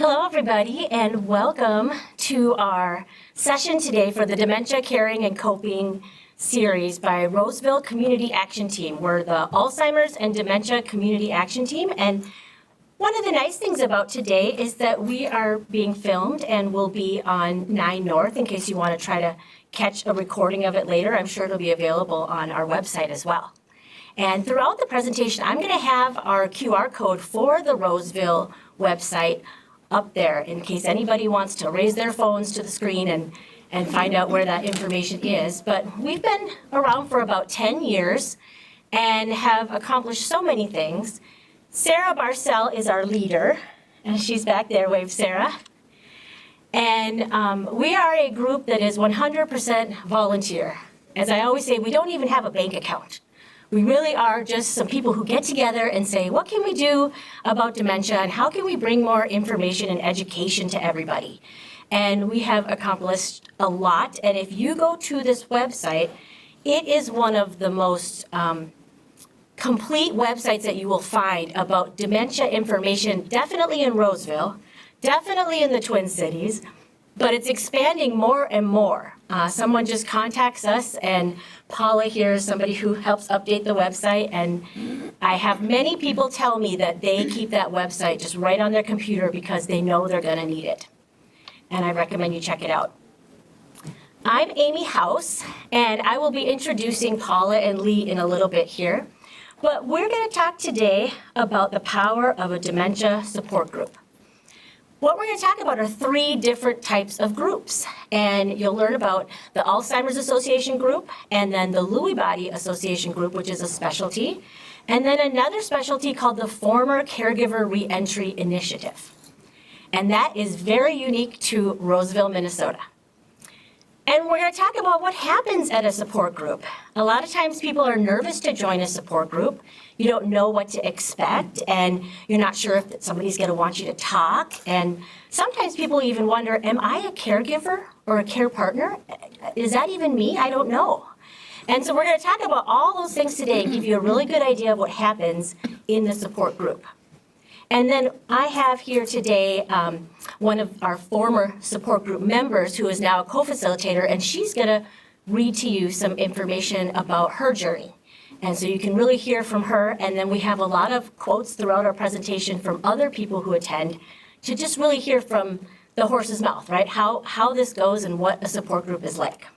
Hello, everybody, and welcome to our session today for the Dementia Caring and Coping series by Roseville Community Action Team. We're the Alzheimer's and Dementia Community Action Team, and one of the nice things about today is that we are being filmed and will be on 9 North in case you want to try to catch a recording of it later. I'm sure it'll be available on our website as well. And throughout the presentation, I'm going to have our QR code for the Roseville website up there in case anybody wants to raise their phones to the screen and find out where that information is. But we've been around for about 10 years and have accomplished so many things. Sarah Barcel is our leader, and she's back there. Wave, Sarah. And we are a group that is 100% volunteer. As I always say, we don't even have a bank account. We really are just some people who get together and say, what can we do about dementia and how can we bring more information and education to everybody? And we have accomplished a lot. And if you go to this website, it is one of the most complete websites that you will find about dementia information, definitely in Roseville, definitely in the Twin Cities, but it's expanding more and more. Someone just contacts us, and Paula here is somebody who helps update the website, and I have many people tell me that they keep that website just right on their computer because they know they're going to need it. And I recommend you check it out. I'm Amy House, and I will be introducing Paula and Lee in a little bit here. But we're going to talk today about the power of a dementia support group. What we're going to talk about are 3 different types of groups, and you'll learn about the Alzheimer's Association group, and then the Lewy Body Association group, which is a specialty, and then another specialty called the Former Caregiver Reentry Initiative. And that is very unique to Roseville, Minnesota. And we're going to talk about what happens at a support group. A lot of times people are nervous to join a support group. You don't know what to expect, and you're not sure if somebody's going to want you to talk. And sometimes people even wonder, am I a caregiver or a care partner? Is that even me? I don't know. And so we're going to talk about all those things today and give you a really good idea of what happens in the support group. And then I have here today one of our former support group members who is now a co-facilitator, and she's going to read to you some information about her journey. And so you can really hear from her, and then we have a lot of quotes throughout our presentation from other people who attend to just really hear from the horse's mouth, right? How this goes and what a support group is like.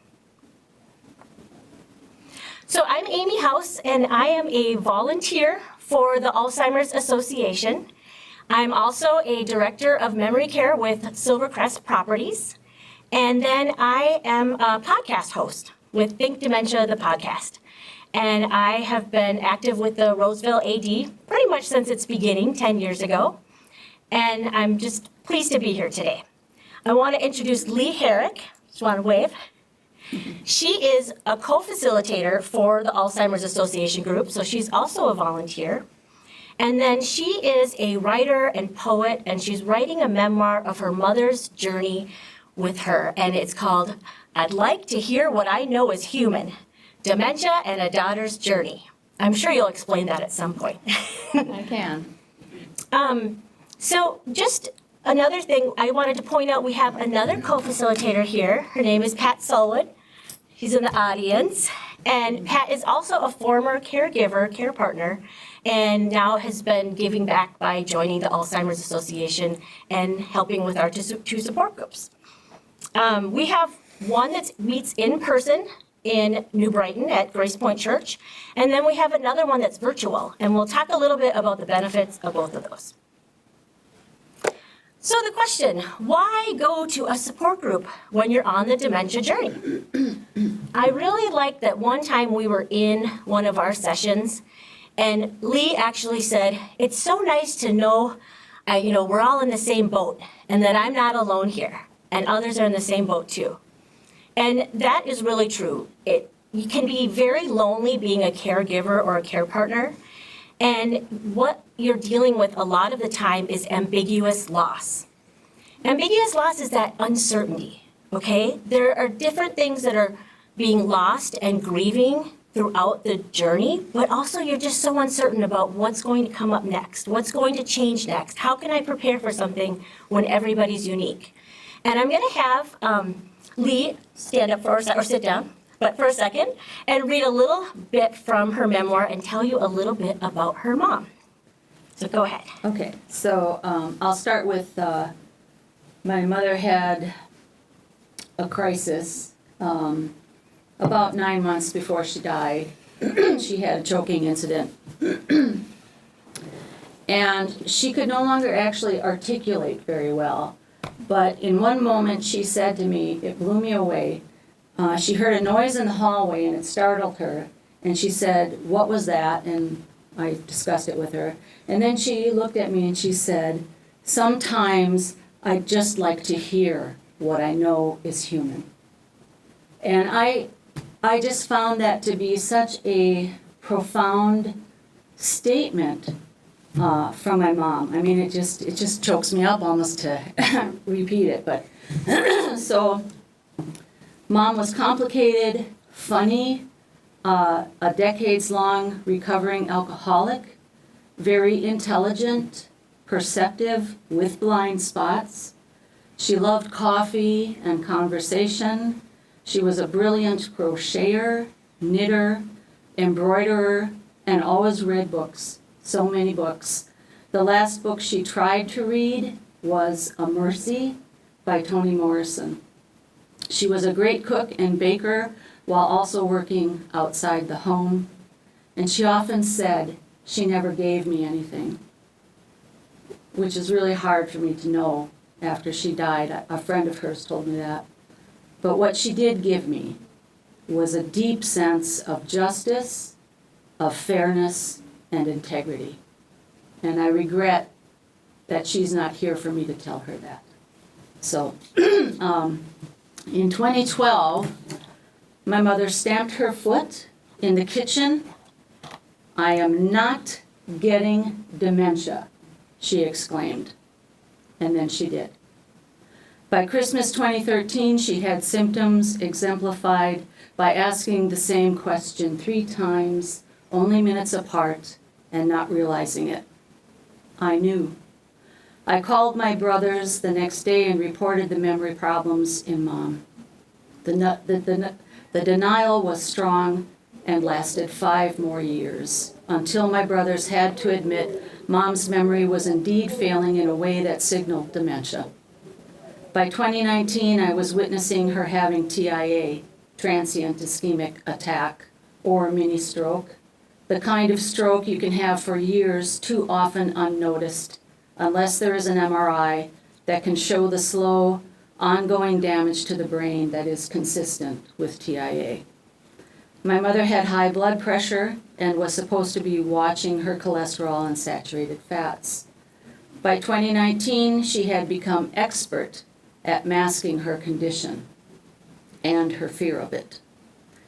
So I'm Amy House, and I am a volunteer for the Alzheimer's Association. I'm also a director of memory care with Silvercrest Properties. And then I am a podcast host with Think Dementia, the podcast. And I have been active with the Roseville AD pretty much since its beginning 10 years ago. And I'm just pleased to be here today. I want to introduce Lee Herrick. Just want to wave. She is a co-facilitator for the Alzheimer's Association group, so she's also a volunteer. And then she is a writer and poet, and she's writing a memoir of her mother's journey with her. And it's called, I'd Like to Hear What I Know Is Human, Dementia and a Daughter's Journey. I'm sure you'll explain that at some point. I can. So just another thing I wanted to point out, we have another co-facilitator here. Her name is Pat Sulwood. She's in the audience. And Pat is also a former caregiver, care partner, and now has been giving back by joining the Alzheimer's Association and helping with our 2 support groups. We have one that meets in person in New Brighton at Grace Point Church, and then we have another one that's virtual, and we'll talk a little bit about the benefits of both of those. So the question, why go to a support group when you're on the dementia journey? I really like that one time we were in one of our sessions, and Lee actually said, it's so nice to know, we're all in the same boat, and that I'm not alone here, and others are in the same boat too. And that is really true. You can be very lonely being a caregiver or a care partner, and what you're dealing with a lot of the time is ambiguous loss. Ambiguous loss is that uncertainty, okay? There are different things that are being lost and grieving throughout the journey, but also you're just so uncertain about what's going to come up next, what's going to change next, how can I prepare for something when everybody's unique? And I'm going to have Lee stand up or sit down, but for a second, and read a little bit from her memoir and tell you a little bit about her mom. So go ahead. Okay, so I'll start with my mother had a crisis about 9 months before she died. She had a choking incident. And she could no longer actually articulate very well. But in one moment she said to me, it blew me away, she heard a noise in the hallway and it startled her. And she said, "What was that?" And I discussed it with her. And then she looked at me and she said, "Sometimes I'd just like to hear what I know is human." And I just found that to be such a profound statement from my mom. I mean, it just chokes me up almost to repeat it. But so Mom was complicated, funny, a decades-long recovering alcoholic, very intelligent, perceptive, with blind spots. She loved coffee and conversation. She was a brilliant crocheter, knitter, embroiderer, and always read books, so many books. The last book she tried to read was A Mercy by Toni Morrison. She was a great cook and baker while also working outside the home, and she often said she never gave me anything, which is really hard for me to know after she died. A friend of hers told me that. But what she did give me was a deep sense of justice, of fairness, and integrity. And I regret that she's not here for me to tell her that. So, in 2012, my mother stamped her foot in the kitchen. "I am not getting dementia," she exclaimed. And then she did. By Christmas 2013, she had symptoms exemplified by asking the same question 3 times, only minutes apart, and not realizing it. I knew. I called my brothers the next day and reported the memory problems in Mom. The denial was strong and lasted 5 more years, until my brothers had to admit Mom's memory was indeed failing in a way that signaled dementia. By 2019, I was witnessing her having TIA, transient ischemic attack, or mini stroke, the kind of stroke you can have for years, too often unnoticed, unless there is an MRI that can show the slow, ongoing damage to the brain that is consistent with TIA. My mother had high blood pressure and was supposed to be watching her cholesterol and saturated fats. By 2019, she had become expert at masking her condition and her fear of it.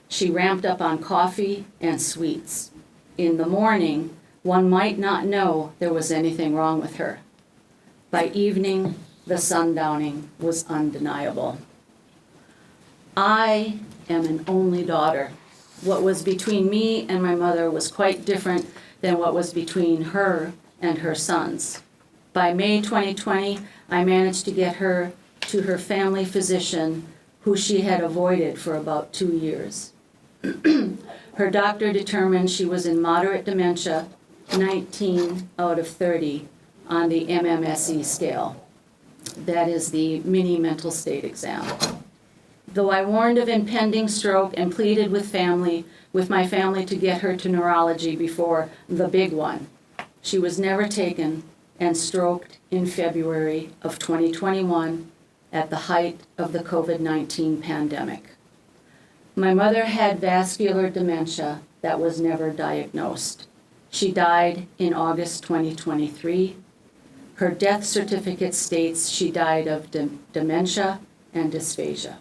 She ramped up on coffee and sweets. In the morning, one might not know there was anything wrong with her. By evening, the sundowning was undeniable. I am an only daughter. What was between me and my mother was quite different than what was between her and her sons. By May 2020, I managed to get her to her family physician, who she had avoided for about 2 years. Her doctor determined she was in moderate dementia, 19 out of 30 on the MMSE scale. That is the mini mental state exam. Though I warned of impending stroke and pleaded with my family to get her to neurology before the big one, she was never taken and stroked in February of 2021 at the height of the COVID-19 pandemic. My mother had vascular dementia that was never diagnosed. She died in August 2023. Her death certificate states she died of dementia and dysphagia.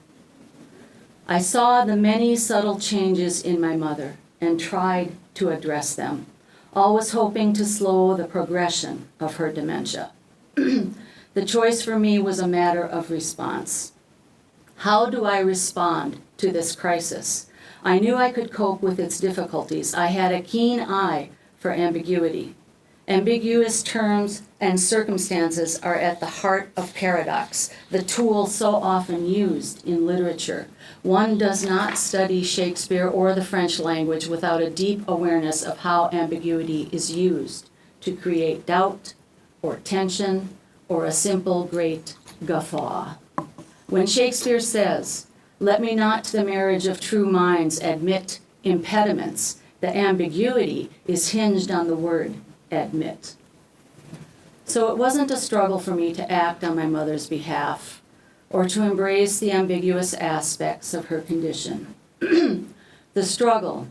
I saw the many subtle changes in my mother and tried to address them, always hoping to slow the progression of her dementia. The choice for me was a matter of response. How do I respond to this crisis? I knew I could cope with its difficulties. I had a keen eye for ambiguity. Ambiguous terms and circumstances are at the heart of paradox, the tool so often used in literature. One does not study Shakespeare or the French language without a deep awareness of how ambiguity is used to create doubt or tension or a simple great guffaw. When Shakespeare says, "Let me not to the marriage of true minds admit impediments," the ambiguity is hinged on the word admit. So it wasn't a struggle for me to act on my mother's behalf or to embrace the ambiguous aspects of her condition. The struggle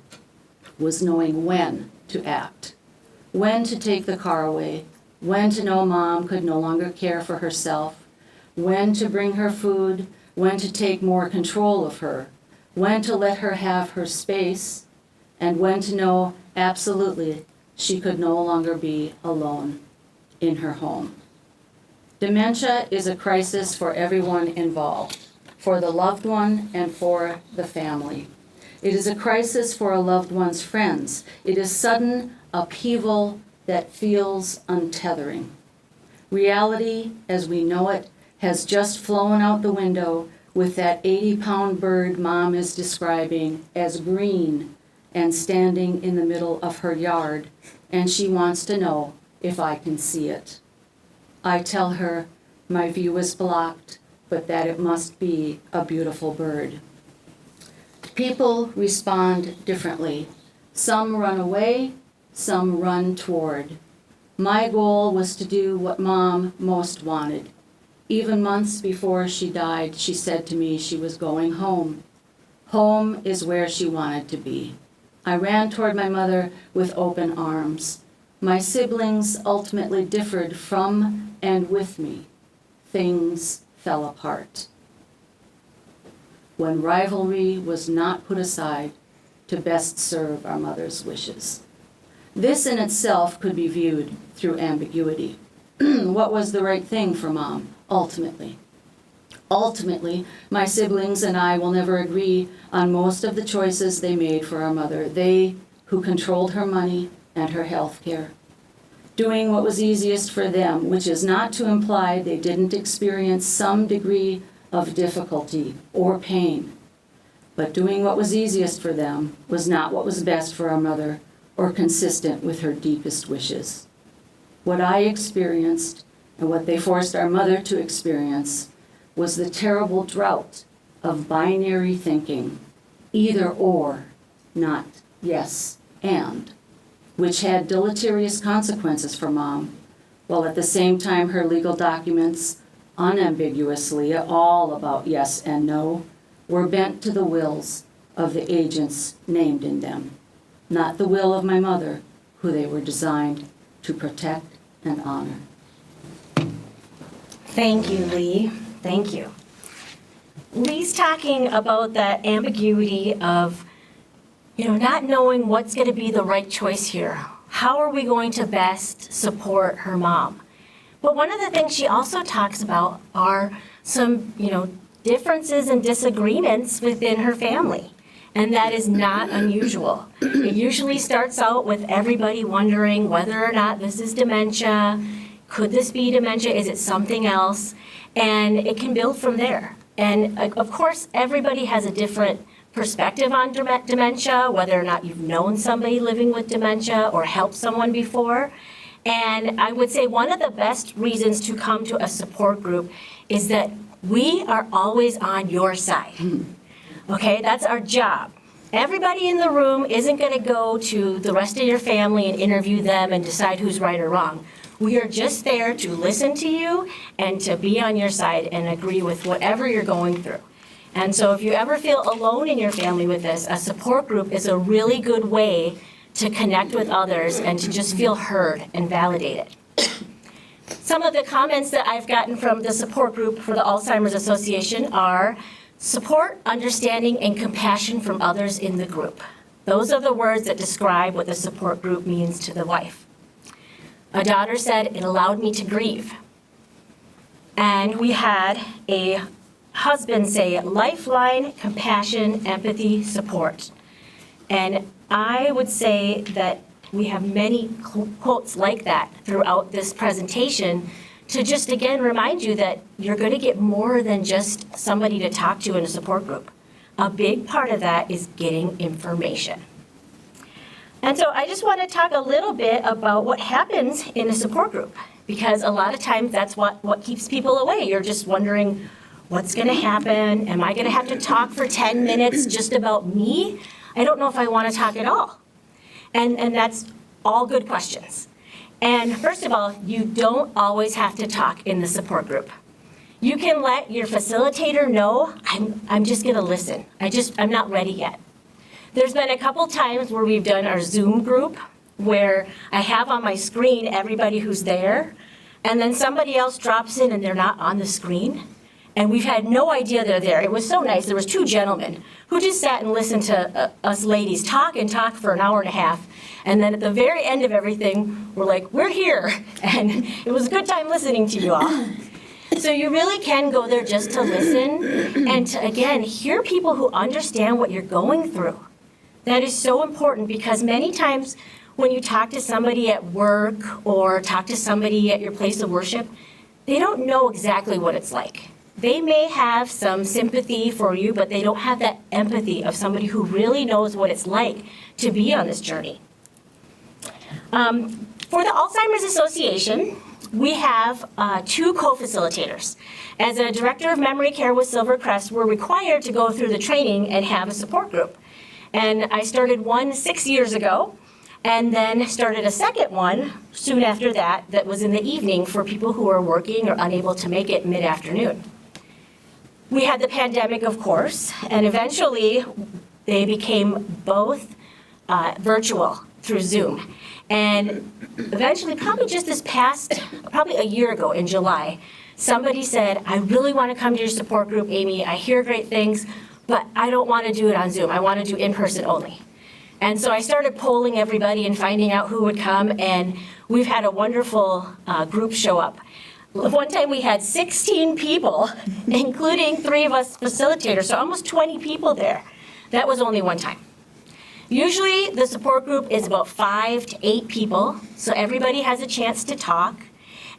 was knowing when to act, when to take the car away, when to know Mom could no longer care for herself, when to bring her food, when to take more control of her, when to let her have her space, and when to know absolutely she could no longer be alone in her home. Dementia is a crisis for everyone involved, for the loved one and for the family. It is a crisis for a loved one's friends. It is sudden upheaval that feels untethering. Reality, as we know it, has just flown out the window with that 80-pound bird Mom is describing as green and standing in the middle of her yard, and she wants to know if I can see it. I tell her my view is blocked, but that it must be a beautiful bird. People respond differently. Some run away, some run toward. My goal was to do what Mom most wanted. Even months before she died, she said to me she was going home. Home is where she wanted to be. I ran toward my mother with open arms. My siblings ultimately differed from and with me. Things fell apart. When rivalry was not put aside to best serve our mother's wishes. This in itself could be viewed through ambiguity. What was the right thing for Mom, ultimately? Ultimately, my siblings and I will never agree on most of the choices they made for our mother, they who controlled her money and her health care. Doing what was easiest for them, which is not to imply they didn't experience some degree of difficulty or pain. But doing what was easiest for them was not what was best for our mother or consistent with her deepest wishes. What I experienced and what they forced our mother to experience was the terrible drought of binary thinking, either or, not yes and, which had deleterious consequences for Mom, while at the same time her legal documents, unambiguously all about yes and no, were bent to the wills of the agents named in them, not the will of my mother, who they were designed to protect and honor. Thank you, Lee. Thank you. Lee's talking about that ambiguity of, not knowing what's going to be the right choice here. How are we going to best support her mom? But one of the things she also talks about are some, differences and disagreements within her family. And that is not unusual. It usually starts out with everybody wondering whether or not this is dementia. Could this be dementia? Is it something else? And it can build from there. And of course, everybody has a different perspective on dementia, whether or not you've known somebody living with dementia or helped someone before. And I would say one of the best reasons to come to a support group is that we are always on your side. Okay, that's our job. Everybody in the room isn't going to go to the rest of your family and interview them and decide who's right or wrong. We are just there to listen to you and to be on your side and agree with whatever you're going through. And so if you ever feel alone in your family with this, a support group is a really good way to connect with others and to just feel heard and validated. Some of the comments that I've gotten from the support group for the Alzheimer's Association are support, understanding, and compassion from others in the group. Those are the words that describe what the support group means to the wife. A daughter said, it allowed me to grieve. And we had a husband say, lifeline, compassion, empathy, support. And I would say that we have many quotes like that throughout this presentation to just, again, remind you that you're going to get more than just somebody to talk to in a support group. A big part of that is getting information. And so I just want to talk a little bit about what happens in a support group, because a lot of times that's what keeps people away. You're just wondering, what's going to happen? Am I going to have to talk for 10 minutes just about me? I don't know if I want to talk at all. And that's all good questions. And first of all, you don't always have to talk in the support group. You can let your facilitator know, I'm just going to listen. I'm not ready yet. There's been a couple times where we've done our Zoom group where I have on my screen everybody who's there, and then somebody else drops in and they're not on the screen. And we've had no idea they're there. It was so nice. There was two gentlemen who just sat and listened to us ladies talk for an hour and a half. And then at the very end of everything, we're like, we're here. And it was a good time listening to you all. So you really can go there just to listen and to, again, hear people who understand what you're going through. That is so important, because many times when you talk to somebody at work or talk to somebody at your place of worship, they don't know exactly what it's like. They may have some sympathy for you, but they don't have that empathy of somebody who really knows what it's like to be on this journey. For the Alzheimer's Association, we have 2 co-facilitators. As a director of memory care with Silvercrest, we're required to go through the training and have a support group. And I started one 6 years ago, and then started a second one soon after that was in the evening for people who are working or unable to make it mid-afternoon. We had the pandemic, of course, and eventually they became both virtual through Zoom. And eventually, probably just this past, probably a year ago in July, somebody said, I really want to come to your support group, Amy. I hear great things, but I don't want to do it on Zoom. I want to do in-person only. And so I started polling everybody and finding out who would come, and we've had a wonderful group show up. One time we had 16 people, including 3 of us facilitators, so almost 20 people there. That was only one time. Usually the support group is about 5 to 8 people, so everybody has a chance to talk.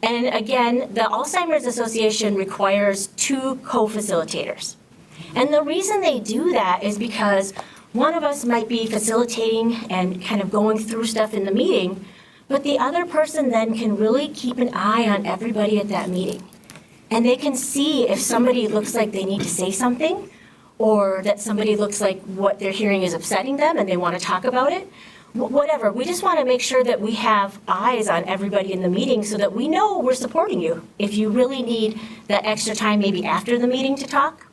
And again, the Alzheimer's Association requires 2 co-facilitators. And the reason they do that is because one of us might be facilitating and kind of going through stuff in the meeting, but the other person then can really keep an eye on everybody at that meeting. And they can see if somebody looks like they need to say something, or that somebody looks like what they're hearing is upsetting them and they want to talk about it. Whatever. We just want to make sure that we have eyes on everybody in the meeting so that we know we're supporting you if you really need that extra time maybe after the meeting to talk.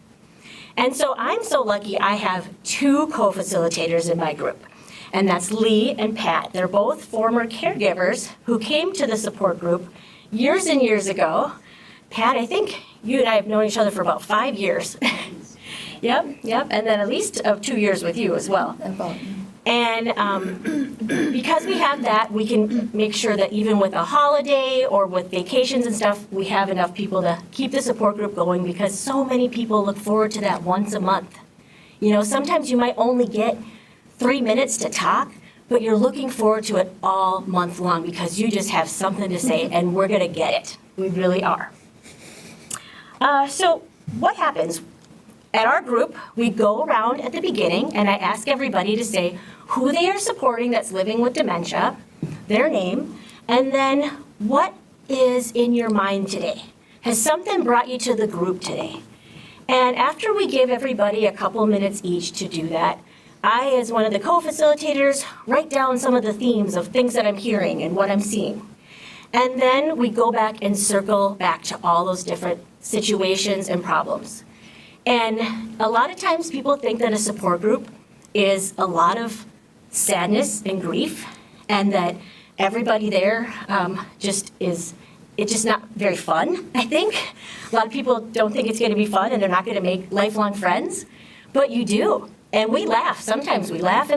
And so I'm so lucky I have 2 co-facilitators in my group. And that's Lee and Pat. They're both former caregivers who came to the support group years and years ago. Pat, I think you and I have known each other for about 5 years. Yep. And then at least 2 years with you as well. And because we have that, we can make sure that even with a holiday or with vacations and stuff, we have enough people to keep the support group going, because so many people look forward to that once a month. You know, sometimes you might only get 3 minutes to talk, but you're looking forward to it all month long because you just have something to say, and we're going to get it. We really are. So what happens? At our group, we go around at the beginning, and I ask everybody to say who they are supporting that's living with dementia, their name, and then what is in your mind today. Has something brought you to the group today? And after we give everybody a couple minutes each to do that, I, as one of the co-facilitators, write down some of the themes of things that I'm hearing and what I'm seeing. And then we go back and circle back to all those different situations and problems. And a lot of times people think that a support group is a lot of sadness and grief, and that everybody there it's just not very fun, I think. A lot of people don't think it's going to be fun, and they're not going to make lifelong friends, but you do. And we laugh. Sometimes we laugh,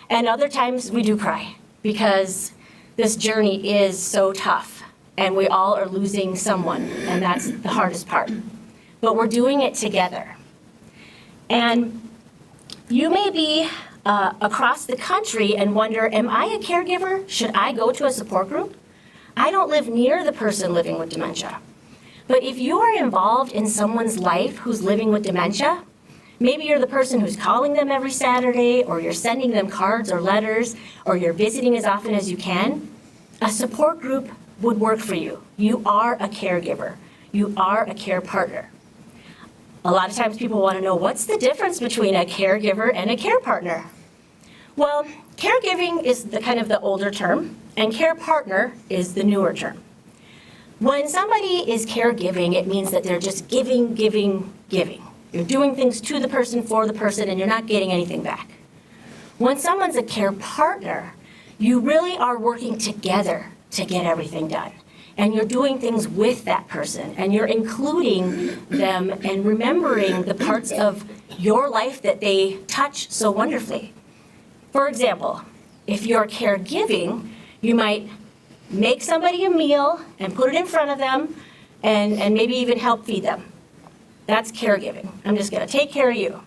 and other times we do cry, because this journey is so tough, and we all are losing someone, and that's the hardest part. But we're doing it together. And you may be across the country and wonder, am I a caregiver? Should I go to a support group? I don't live near the person living with dementia. But if you are involved in someone's life who's living with dementia, maybe you're the person who's calling them every Saturday, or you're sending them cards or letters, or you're visiting as often as you can, a support group would work for you. You are a caregiver. You are a care partner. A lot of times people want to know, what's the difference between a caregiver and a care partner? Well, caregiving is the kind of the older term, and care partner is the newer term. When somebody is caregiving, it means that they're just giving, giving, giving. You're doing things to the person, for the person, and you're not getting anything back. When someone's a care partner, you really are working together to get everything done. And you're doing things with that person, and you're including them and remembering the parts of your life that they touch so wonderfully. For example, if you're caregiving, you might make somebody a meal and put it in front of them and maybe even help feed them. That's caregiving. I'm just going to take care of you.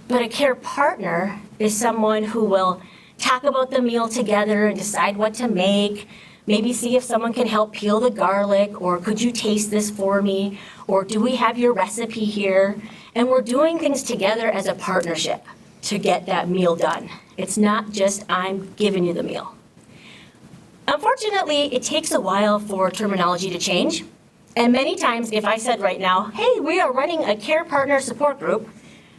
But a care partner is someone who will talk about the meal together and decide what to make, maybe see if someone can help peel the garlic, or could you taste this for me, or do we have your recipe here? And we're doing things together as a partnership to get that meal done. It's not just I'm giving you the meal. Unfortunately, it takes a while for terminology to change. And many times, if I said right now, hey, we are running a care partner support group,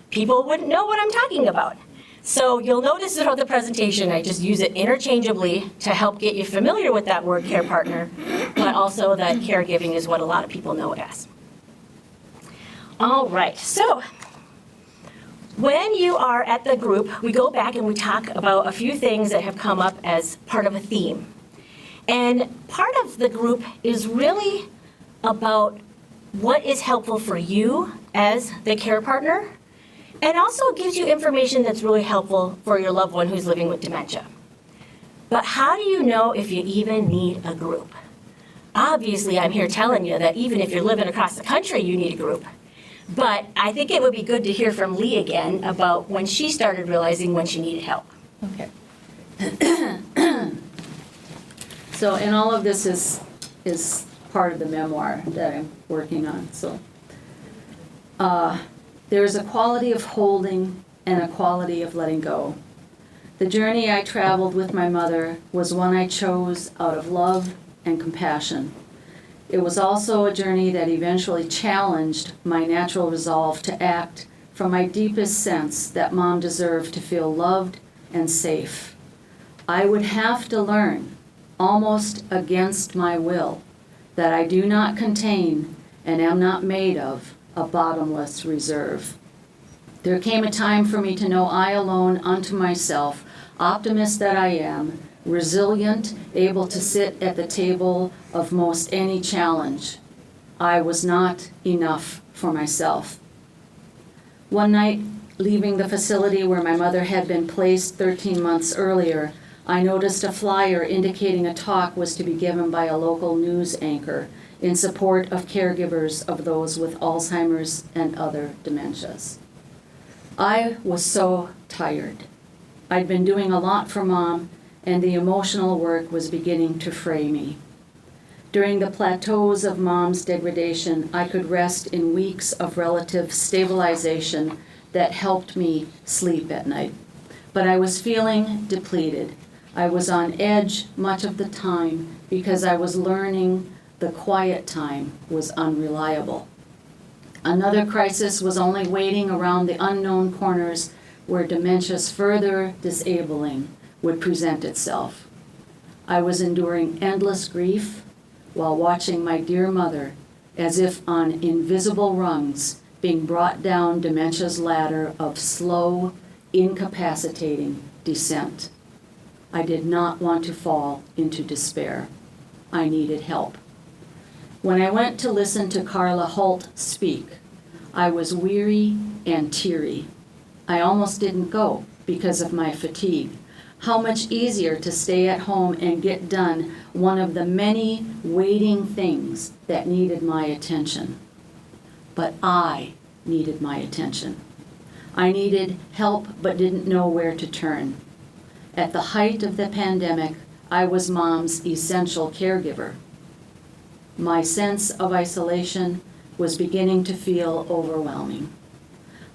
people wouldn't know what I'm talking about. So you'll notice throughout the presentation, I just use it interchangeably to help get you familiar with that word care partner, but also that caregiving is what a lot of people know it as. All right, so when you are at the group, we go back and we talk about a few things that have come up as part of a theme. And part of the group is really about what is helpful for you as the care partner, and also gives you information that's really helpful for your loved one who's living with dementia. But how do you know if you even need a group? Obviously, I'm here telling you that even if you're living across the country, you need a group. But I think it would be good to hear from Lee again about when she started realizing when she needed help. Okay. So, and all of this is part of the memoir that I'm working on. So, there's a quality of holding and a quality of letting go. The journey I traveled with my mother was one I chose out of love and compassion. It was also a journey that eventually challenged my natural resolve to act from my deepest sense that Mom deserved to feel loved and safe. I would have to learn, almost against my will, that I do not contain and am not made of a bottomless reserve. There came a time for me to know I alone unto myself, optimist that I am, resilient, able to sit at the table of most any challenge. I was not enough for myself. One night, leaving the facility where my mother had been placed 13 months earlier, I noticed a flyer indicating a talk was to be given by a local news anchor in support of caregivers of those with Alzheimer's and other dementias. I was so tired. I'd been doing a lot for Mom, and the emotional work was beginning to fray me. During the plateaus of Mom's degradation, I could rest in weeks of relative stabilization that helped me sleep at night. But I was feeling depleted. I was on edge much of the time because I was learning the quiet time was unreliable. Another crisis was only waiting around the unknown corners where dementia's further disabling would present itself. I was enduring endless grief while watching my dear mother, as if on invisible rungs, being brought down dementia's ladder of slow, incapacitating descent. I did not want to fall into despair. I needed help. When I went to listen to Carla Holt speak, I was weary and teary. I almost didn't go because of my fatigue. How much easier to stay at home and get done one of the many waiting things that needed my attention. But I needed my attention. I needed help but didn't know where to turn. At the height of the pandemic, I was Mom's essential caregiver. My sense of isolation was beginning to feel overwhelming.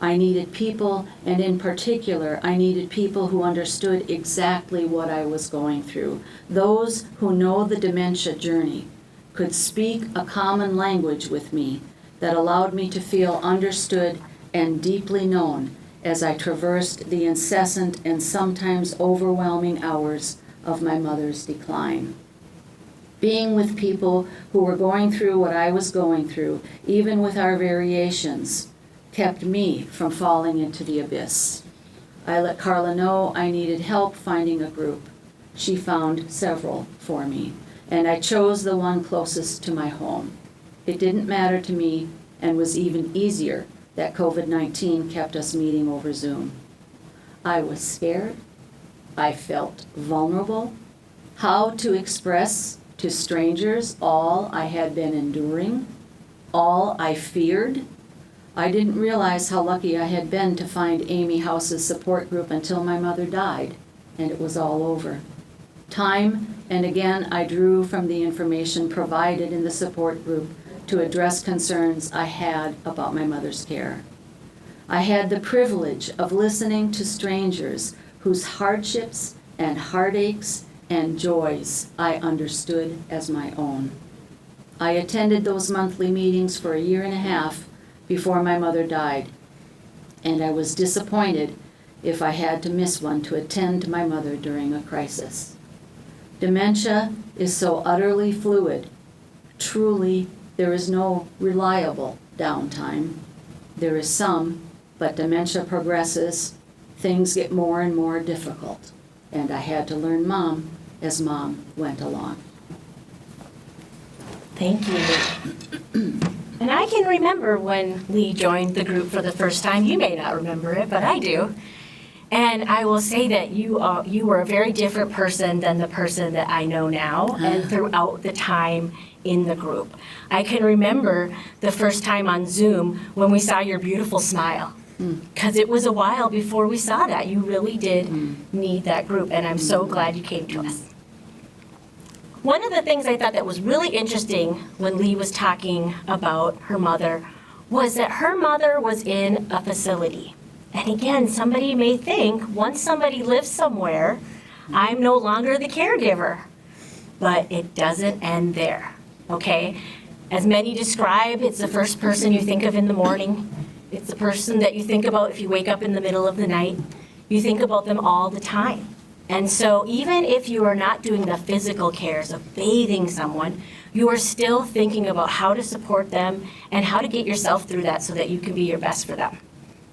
I needed people, and in particular, I needed people who understood exactly what I was going through. Those who know the dementia journey could speak a common language with me that allowed me to feel understood and deeply known as I traversed the incessant and sometimes overwhelming hours of my mother's decline. Being with people who were going through what I was going through, even with our variations, kept me from falling into the abyss. I let Carla know I needed help finding a group. She found several for me, and I chose the one closest to my home. It didn't matter to me and was even easier that COVID-19 kept us meeting over Zoom. I was scared. I felt vulnerable. How to express to strangers all I had been enduring, all I feared. I didn't realize how lucky I had been to find Amy House's support group until my mother died, and it was all over. Time and again I drew from the information provided in the support group to address concerns I had about my mother's care. I had the privilege of listening to strangers whose hardships and heartaches and joys I understood as my own. I attended those monthly meetings for 1.5 years before my mother died, and I was disappointed if I had to miss one to attend to my mother during a crisis. Dementia is so utterly fluid. Truly, there is no reliable downtime. There is some, but dementia progresses, things get more and more difficult, and I had to learn Mom as Mom went along. Thank you. And I can remember when Lee joined the group for the first time. You may not remember it, but I do. And I will say that you were a very different person than the person that I know now and throughout the time in the group. I can remember the first time on Zoom when we saw your beautiful smile, because it was a while before we saw that. You really did need that group, and I'm so glad you came to us. One of the things I thought that was really interesting when Lee was talking about her mother was that her mother was in a facility. And again, somebody may think, once somebody lives somewhere, I'm no longer the caregiver. But it doesn't end there, okay? As many describe, it's the first person you think of in the morning. It's the person that you think about if you wake up in the middle of the night. You think about them all the time. And so even if you are not doing the physical cares of bathing someone, you are still thinking about how to support them and how to get yourself through that so that you can be your best for them.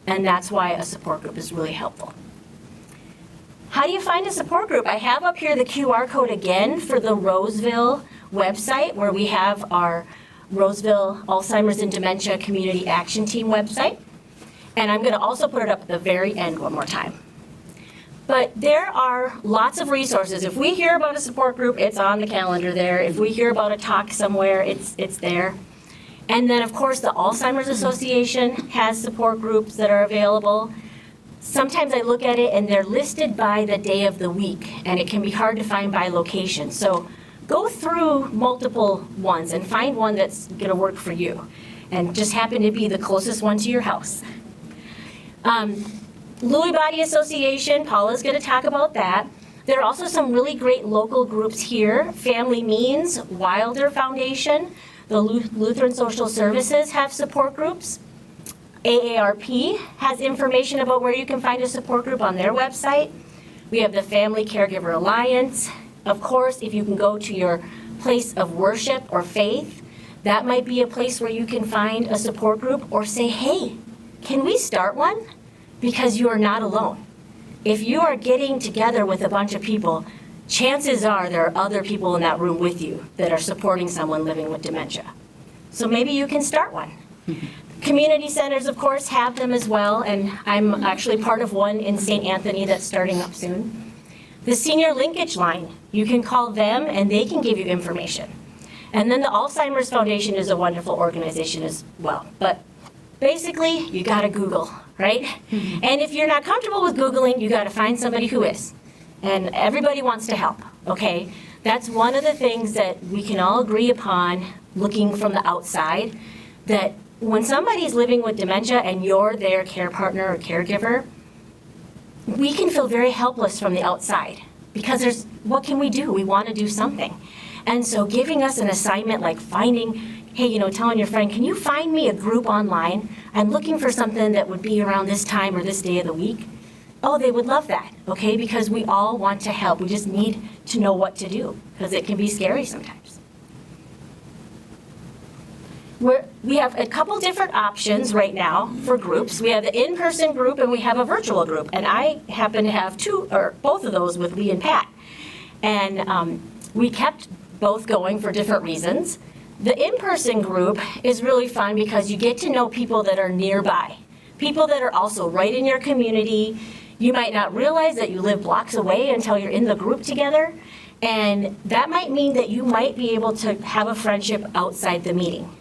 And that's why a support group is really helpful. How do you find a support group? I have up here the QR code again for the Roseville website, where we have our Roseville Alzheimer's and Dementia Community Action Team website. And I'm going to also put it up at the very end one more time. But there are lots of resources. If we hear about a support group, it's on the calendar there. If we hear about a talk somewhere, it's there. And then, of course, the Alzheimer's Association has support groups that are available. Sometimes I look at it and they're listed by the day of the week, and it can be hard to find by location. So go through multiple ones and find one that's going to work for you, and just happen to be the closest one to your house. Lewy Body Association, Paula's going to talk about that. There are also some really great local groups here. Family Means, Wilder Foundation, the Lutheran Social Services have support groups. AARP has information about where you can find a support group on their website. We have the Family Caregiver Alliance. Of course, if you can go to your place of worship or faith, that might be a place where you can find a support group, or say, hey, can we start one? Because you are not alone. If you are getting together with a bunch of people, chances are there are other people in that room with you that are supporting someone living with dementia. So maybe you can start one. Community centers, of course, have them as well, and I'm actually part of one in St. Anthony that's starting up soon. The Senior Linkage Line, you can call them and they can give you information. And then the Alzheimer's Foundation is a wonderful organization as well. But basically, you gotta Google, right? And if you're not comfortable with Googling, you gotta find somebody who is. And everybody wants to help, okay? That's one of the things that we can all agree upon looking from the outside, that when somebody's living with dementia and you're their care partner or caregiver, we can feel very helpless from the outside because what can we do? We want to do something. And so giving us an assignment like finding, hey, telling your friend, can you find me a group online? I'm looking for something that would be around this time or this day of the week. Oh, they would love that, okay? Because we all want to help. We just need to know what to do because it can be scary sometimes. We have a couple different options right now for groups. We have the in-person group and we have a virtual group. And I happen to have both of those with Lee and Pat. And we kept both going for different reasons. The in-person group is really fun because you get to know people that are nearby, people that are also right in your community. You might not realize that you live blocks away until you're in the group together. And that might mean that you might be able to have a friendship outside the meeting.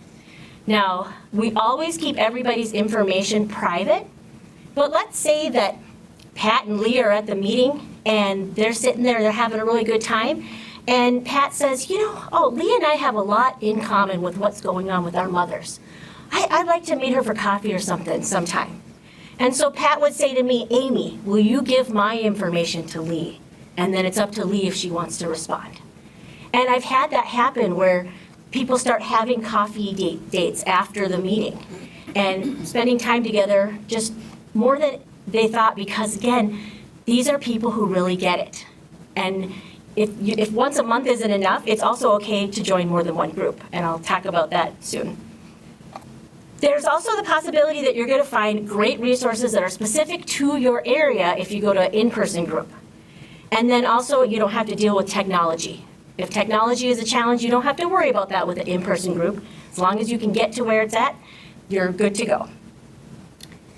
Now, we always keep everybody's information private, but let's say that Pat and Lee are at the meeting and they're sitting there, they're having a really good time, and Pat says, Lee and I have a lot in common with what's going on with our mothers. I'd like to meet her for coffee or something sometime. And so Pat would say to me, Amy, will you give my information to Lee? And then it's up to Lee if she wants to respond. And I've had that happen where people start having coffee dates after the meeting and spending time together just more than they thought because, again, these are people who really get it. And if once a month isn't enough, it's also okay to join more than one group, and I'll talk about that soon. There's also the possibility that you're going to find great resources that are specific to your area if you go to an in-person group. And then also, you don't have to deal with technology. If technology is a challenge, you don't have to worry about that with an in-person group. As long as you can get to where it's at, you're good to go.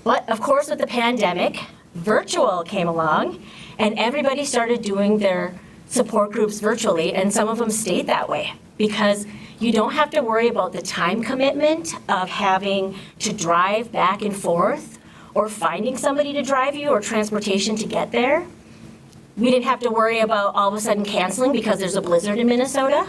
But of course, with the pandemic, virtual came along, and everybody started doing their support groups virtually, and some of them stayed that way because you don't have to worry about the time commitment of having to drive back and forth or finding somebody to drive you or transportation to get there. We didn't have to worry about all of a sudden canceling because there's a blizzard in Minnesota.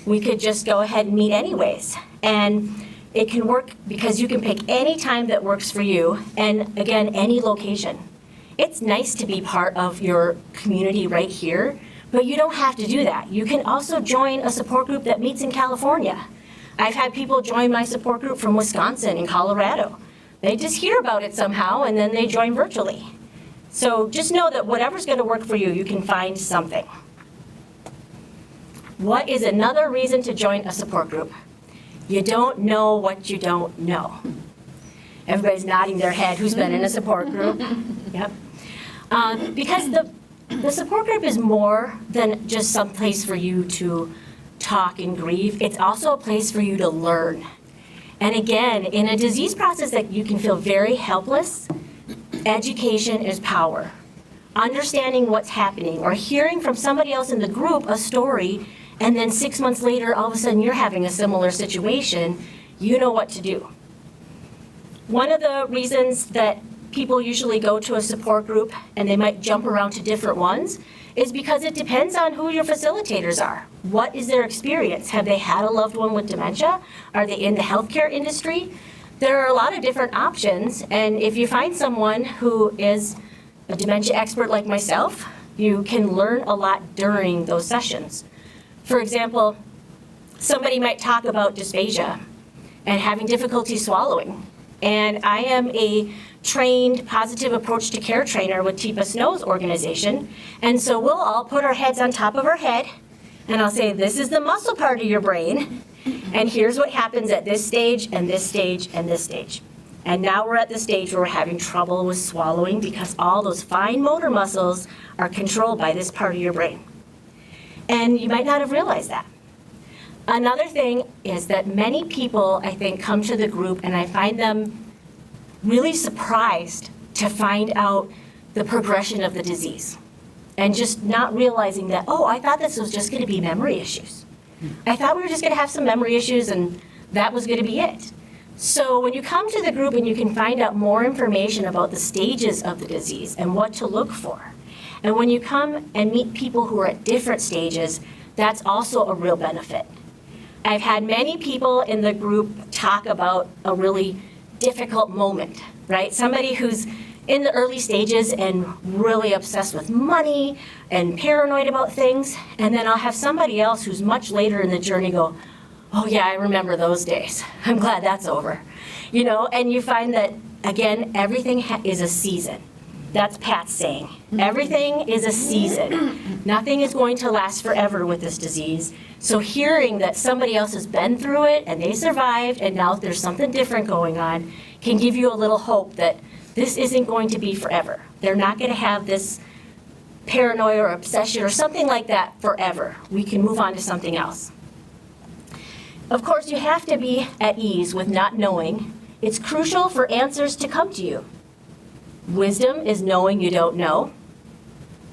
We could just go ahead and meet anyways. And it can work because you can pick any time that works for you, and again, any location. It's nice to be part of your community right here, but you don't have to do that. You can also join a support group that meets in California. I've had people join my support group from Wisconsin and Colorado. They just hear about it somehow and then they join virtually. So just know that whatever's going to work for you, you can find something. What is another reason to join a support group? You don't know what you don't know. Everybody's nodding their head who's been in a support group. Yep. Because the support group is more than just some place for you to talk and grieve. It's also a place for you to learn. And again, in a disease process that you can feel very helpless, education is power. Understanding what's happening or hearing from somebody else in the group a story, and then 6 months later, all of a sudden you're having a similar situation, you know what to do. One of the reasons that people usually go to a support group, and they might jump around to different ones, is because it depends on who your facilitators are. What is their experience? Have they had a loved one with dementia? Are they in the healthcare industry? There are a lot of different options, and if you find someone who is a dementia expert like myself, you can learn a lot during those sessions. For example, somebody might talk about dysphagia and having difficulty swallowing. And I am a trained positive approach to care trainer with Teepa Snow's organization. And so we'll all put our heads on top of our head, and I'll say, this is the muscle part of your brain, and here's what happens at this stage, and this stage, and this stage. And now we're at the stage where we're having trouble with swallowing because all those fine motor muscles are controlled by this part of your brain. And you might not have realized that. Another thing is that many people, I think, come to the group, and I find them really surprised to find out the progression of the disease. And just not realizing that, oh, I thought this was just going to be memory issues. I thought we were just going to have some memory issues and that was going to be it. So when you come to the group and you can find out more information about the stages of the disease and what to look for. And when you come and meet people who are at different stages, that's also a real benefit. I've had many people in the group talk about a really difficult moment, right? Somebody who's in the early stages and really obsessed with money and paranoid about things. And then I'll have somebody else who's much later in the journey go, oh yeah, I remember those days. I'm glad that's over. You know, and you find that, again, everything is a season. That's Pat's saying. Everything is a season. Nothing is going to last forever with this disease. So hearing that somebody else has been through it and they survived and now there's something different going on can give you a little hope that this isn't going to be forever. They're not going to have this paranoia or obsession or something like that forever. We can move on to something else. Of course, you have to be at ease with not knowing. It's crucial for answers to come to you. Wisdom is knowing you don't know.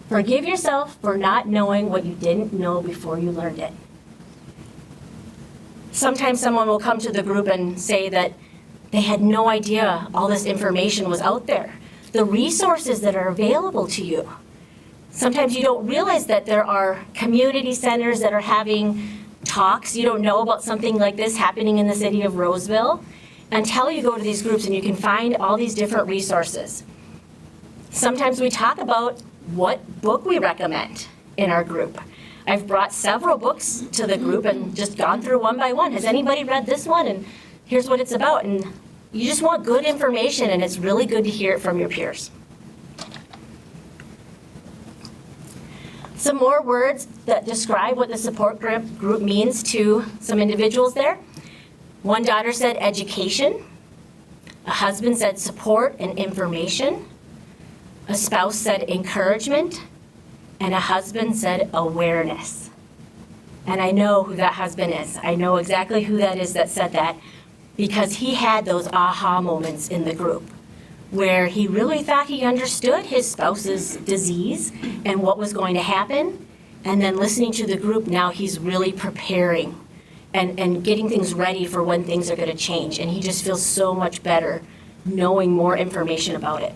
Forgive yourself for not knowing what you didn't know before you learned it. Sometimes someone will come to the group and say that they had no idea all this information was out there. The resources that are available to you. Sometimes you don't realize that there are community centers that are having talks. You don't know about something like this happening in the city of Roseville until you go to these groups and you can find all these different resources. Sometimes we talk about what book we recommend in our group. I've brought several books to the group and just gone through one by one. Has anybody read this one? And here's what it's about. And you just want good information, and it's really good to hear it from your peers. Some more words that describe what the support group means to some individuals there. One daughter said education. A husband said support and information. A spouse said encouragement. And a husband said awareness. And I know who that husband is. I know exactly who that is that said that, because he had those aha moments in the group where he really thought he understood his spouse's disease and what was going to happen. And then listening to the group, now he's really preparing and getting things ready for when things are going to change. And he just feels so much better knowing more information about it.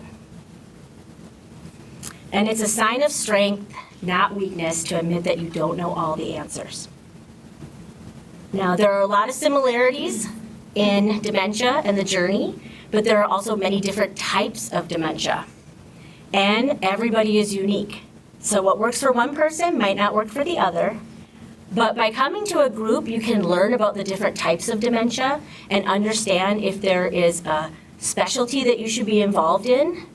And it's a sign of strength, not weakness, to admit that you don't know all the answers. Now, there are a lot of similarities in dementia and the journey, but there are also many different types of dementia. And everybody is unique. So what works for one person might not work for the other. But by coming to a group, you can learn about the different types of dementia and understand if there is a specialty that you should be involved in.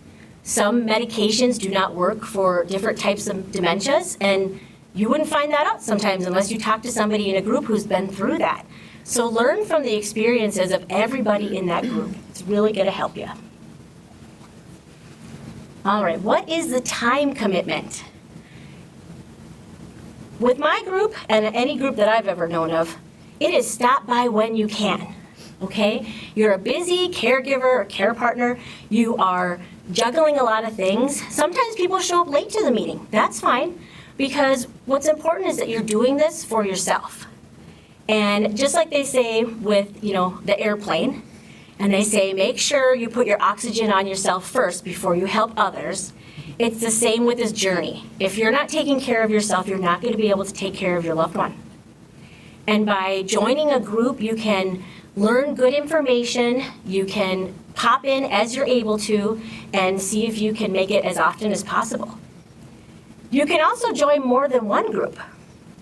Some medications do not work for different types of dementias, and you wouldn't find that out sometimes unless you talk to somebody in a group who's been through that. So learn from the experiences of everybody in that group. It's really going to help you. All right, what is the time commitment? With my group, and any group that I've ever known of, it is stop by when you can, okay? You're a busy caregiver or care partner. You are juggling a lot of things. Sometimes people show up late to the meeting. That's fine, because what's important is that you're doing this for yourself. And just like they say with, the airplane, and they say make sure you put your oxygen on yourself first before you help others, it's the same with this journey. If you're not taking care of yourself, you're not going to be able to take care of your loved one. And by joining a group, you can learn good information, you can pop in as you're able to, and see if you can make it as often as possible. You can also join more than one group.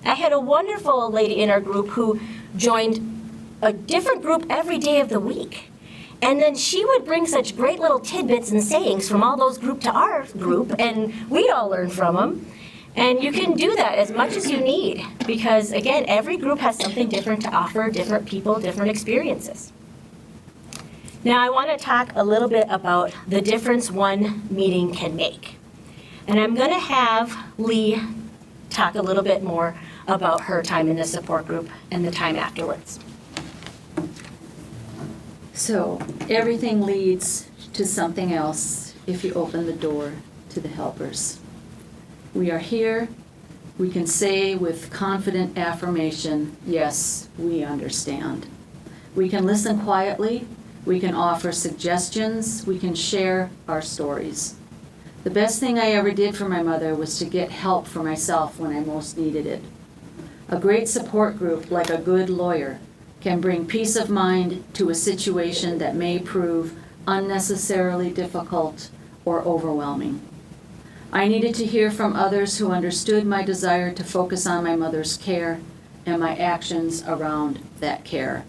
I had a wonderful lady in our group who joined a different group every day of the week. And then she would bring such great little tidbits and sayings from all those groups to our group, and we'd all learn from them. And you can do that as much as you need, because again, every group has something different to offer, different people, different experiences. Now I want to talk a little bit about the difference one meeting can make. And I'm going to have Lee talk a little bit more about her time in the support group and the time afterwards. So everything leads to something else if you open the door to the helpers. We are here. We can say with confident affirmation, yes, we understand. We can listen quietly We can offer suggestions. We can share our stories. The best thing I ever did for my mother was to get help for myself when I most needed it. A great support group, like a good lawyer, can bring peace of mind to a situation that may prove unnecessarily difficult or overwhelming. I needed to hear from others who understood my desire to focus on my mother's care and my actions around that care.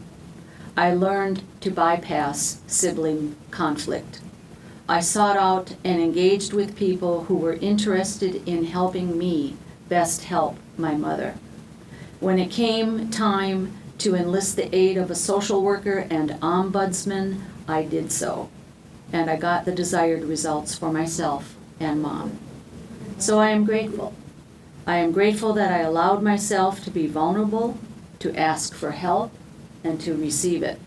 I learned to bypass sibling conflict. I sought out and engaged with people who were interested in helping me best help my mother. When it came time to enlist the aid of a social worker and ombudsman, I did so, and I got the desired results for myself and Mom. So I am grateful. I am grateful that I allowed myself to be vulnerable, to ask for help, and to receive it.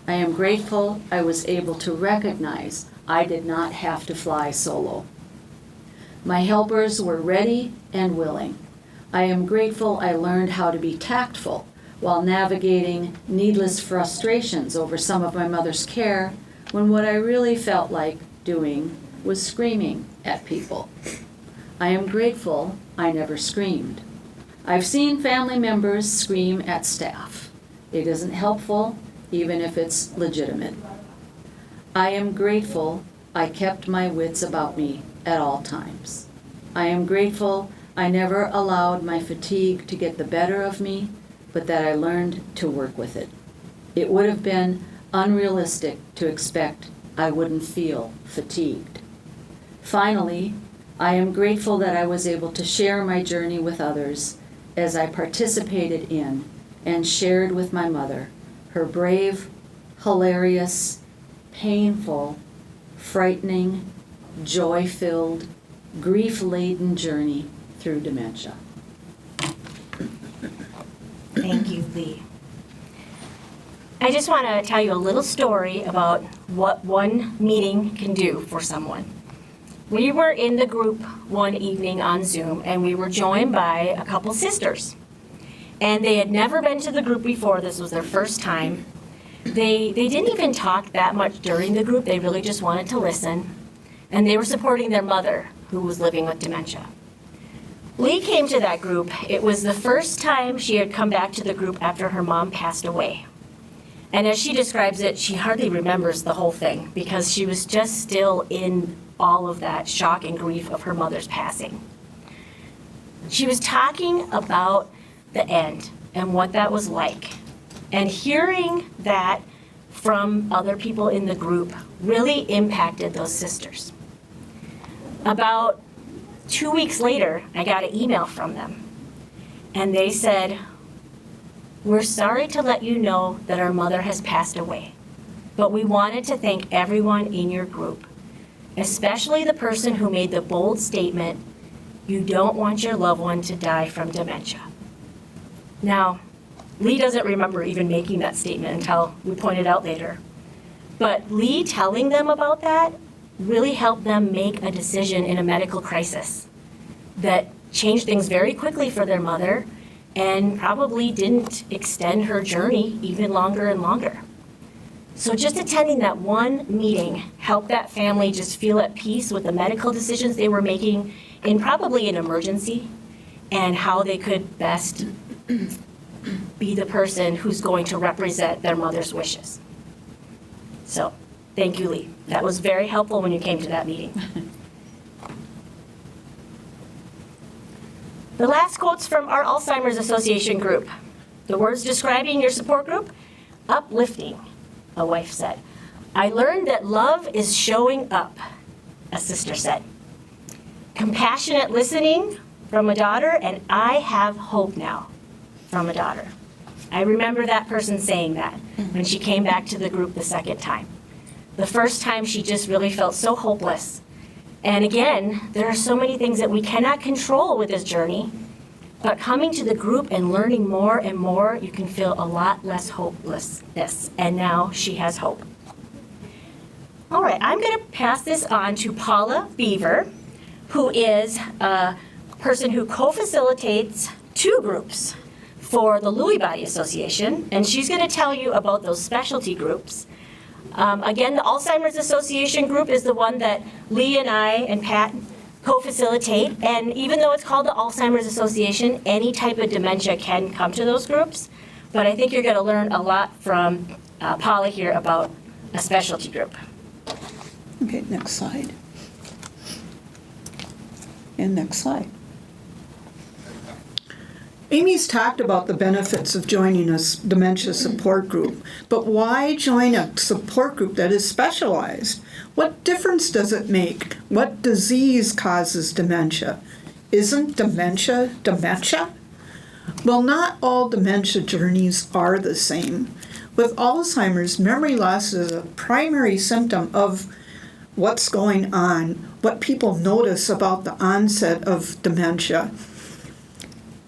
I am grateful I was able to recognize I did not have to fly solo. My helpers were ready and willing. I am grateful I learned how to be tactful while navigating needless frustrations over some of my mother's care when what I really felt like doing was screaming at people. I am grateful I never screamed. I've seen family members scream at staff. It isn't helpful, even if it's legitimate. I am grateful I kept my wits about me at all times. I am grateful I never allowed my fatigue to get the better of me, but that I learned to work with it. It would have been unrealistic to expect I wouldn't feel fatigued. Finally, I am grateful that I was able to share my journey with others as I participated in and shared with my mother her brave, hilarious, painful, frightening, joy-filled, grief-laden journey through dementia. Thank you, Lee. I just want to tell you a little story about what one meeting can do for someone. We were in the group one evening on Zoom, and we were joined by a couple sisters. And they had never been to the group before. This was their first time. They didn't even talk that much during the group. They really just wanted to listen. And they were supporting their mother, who was living with dementia. Lee came to that group. It was the first time she had come back to the group after her mom passed away. And as she describes it, she hardly remembers the whole thing because she was just still in all of that shock and grief of her mother's passing. She was talking about the end and what that was like. And hearing that from other people in the group really impacted those sisters. About 2 weeks later, I got an email from them. And they said, "We're sorry to let you know that our mother has passed away, but we wanted to thank everyone in your group, especially the person who made the bold statement, 'You don't want your loved one to die from dementia.'" Now, Lee doesn't remember even making that statement until we pointed out later. But Lee telling them about that really helped them make a decision in a medical crisis that changed things very quickly for their mother and probably didn't extend her journey even longer and longer. So just attending that one meeting helped that family just feel at peace with the medical decisions they were making in probably an emergency and how they could best be the person who's going to represent their mother's wishes. So, thank you, Lee. That was very helpful when you came to that meeting. The last quote's from our Alzheimer's Association group. The words describing your support group: uplifting, a wife said. "I learned that love is showing up," a sister said. Compassionate listening, from a daughter, and "I have hope now," from a daughter. I remember that person saying that when she came back to the group the second time. The first time she just really felt so hopeless. And again, there are so many things that we cannot control with this journey, but coming to the group and learning more and more, you can feel a lot less hopelessness. And now she has hope. All right, I'm going to pass this on to Paula Biever, who is a person who co-facilitates 2 groups for the Lewy Body Association, and she's going to tell you about those specialty groups. Again, the Alzheimer's Association group is the one that Lee and I and Pat co-facilitate. And even though it's called the Alzheimer's Association, any type of dementia can come to those groups. But I think you're going to learn a lot from Paula here about a specialty group. Okay, next slide. And next slide. Amy's talked about the benefits of joining a dementia support group, but why join a support group that is specialized? What difference does it make? What disease causes dementia? Isn't dementia dementia? Well, not all dementia journeys are the same. With Alzheimer's, memory loss is a primary symptom of what's going on, what people notice about the onset of dementia.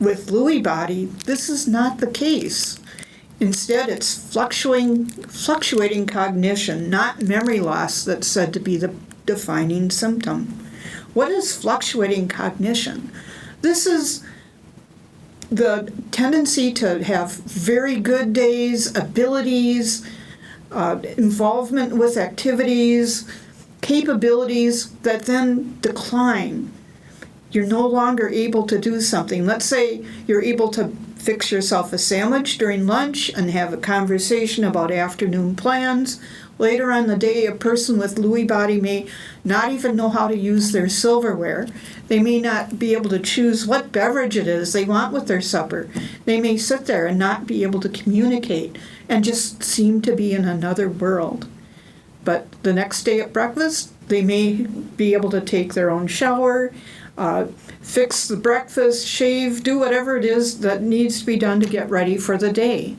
With Lewy body, this is not the case. Instead, it's fluctuating cognition, not memory loss, that's said to be the defining symptom. What is fluctuating cognition? This is the tendency to have very good days, abilities, involvement with activities, capabilities that then decline. You're no longer able to do something. Let's say you're able to fix yourself a sandwich during lunch and have a conversation about afternoon plans. Later on the day, a person with Lewy body may not even know how to use their silverware. They may not be able to choose what beverage it is they want with their supper. They may sit there and not be able to communicate and just seem to be in another world. But the next day at breakfast, they may be able to take their own shower, fix the breakfast, shave, do whatever it is that needs to be done to get ready for the day.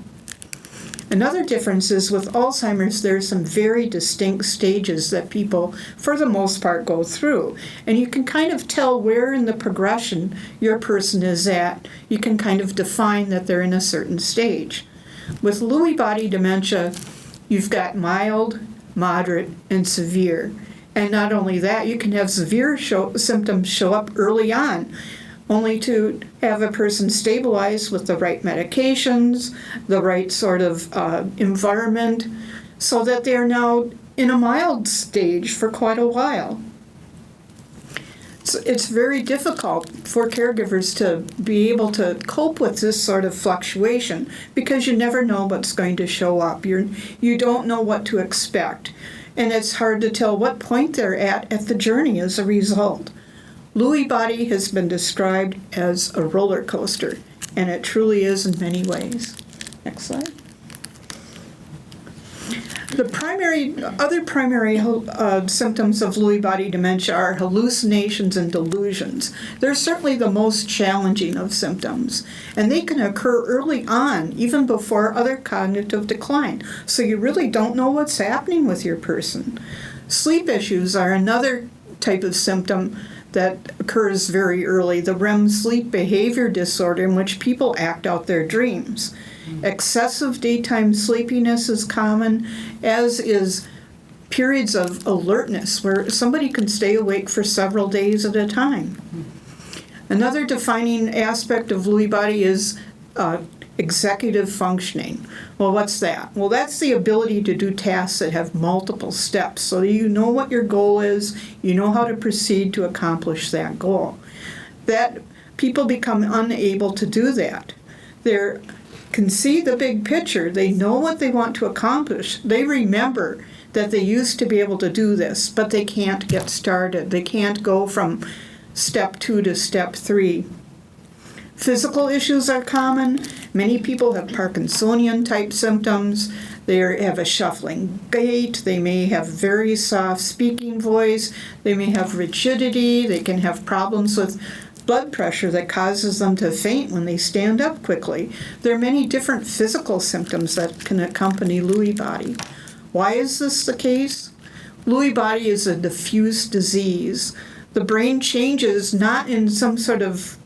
Another difference is with Alzheimer's, there are some very distinct stages that people, for the most part, go through. And you can kind of tell where in the progression your person is at. You can kind of define that they're in a certain stage. With Lewy body dementia, you've got mild, moderate, and severe. And not only that, you can have severe symptoms show up early on, only to have a person stabilize with the right medications, the right sort of environment, so that they are now in a mild stage for quite a while. So it's very difficult for caregivers to be able to cope with this sort of fluctuation because you never know what's going to show up. You don't know what to expect. And it's hard to tell what point they're at the journey as a result. Lewy body has been described as a roller coaster, and it truly is in many ways. Next slide. The other primary symptoms of Lewy body dementia are hallucinations and delusions. They're certainly the most challenging of symptoms, and they can occur early on, even before other cognitive decline. So you really don't know what's happening with your person. Sleep issues are another type of symptom that occurs very early, the REM sleep behavior disorder in which people act out their dreams. Excessive daytime sleepiness is common, as is periods of alertness where somebody can stay awake for several days at a time. Another defining aspect of Lewy body is executive functioning. Well, what's that? Well, that's the ability to do tasks that have multiple steps so that you know what your goal is, you know how to proceed to accomplish that goal. That people become unable to do that. They can see the big picture, they know what they want to accomplish, they remember that they used to be able to do this, but they can't get started. They can't go from step 2 to step 3. Physical issues are common. Many people have Parkinsonian-type symptoms. They have a shuffling gait. They may have very soft speaking voice. They may have rigidity. They can have problems with blood pressure that causes them to faint when they stand up quickly. There are many different physical symptoms that can accompany Lewy body. Why is this the case? Lewy body is a diffuse disease. The brain changes not in some sort of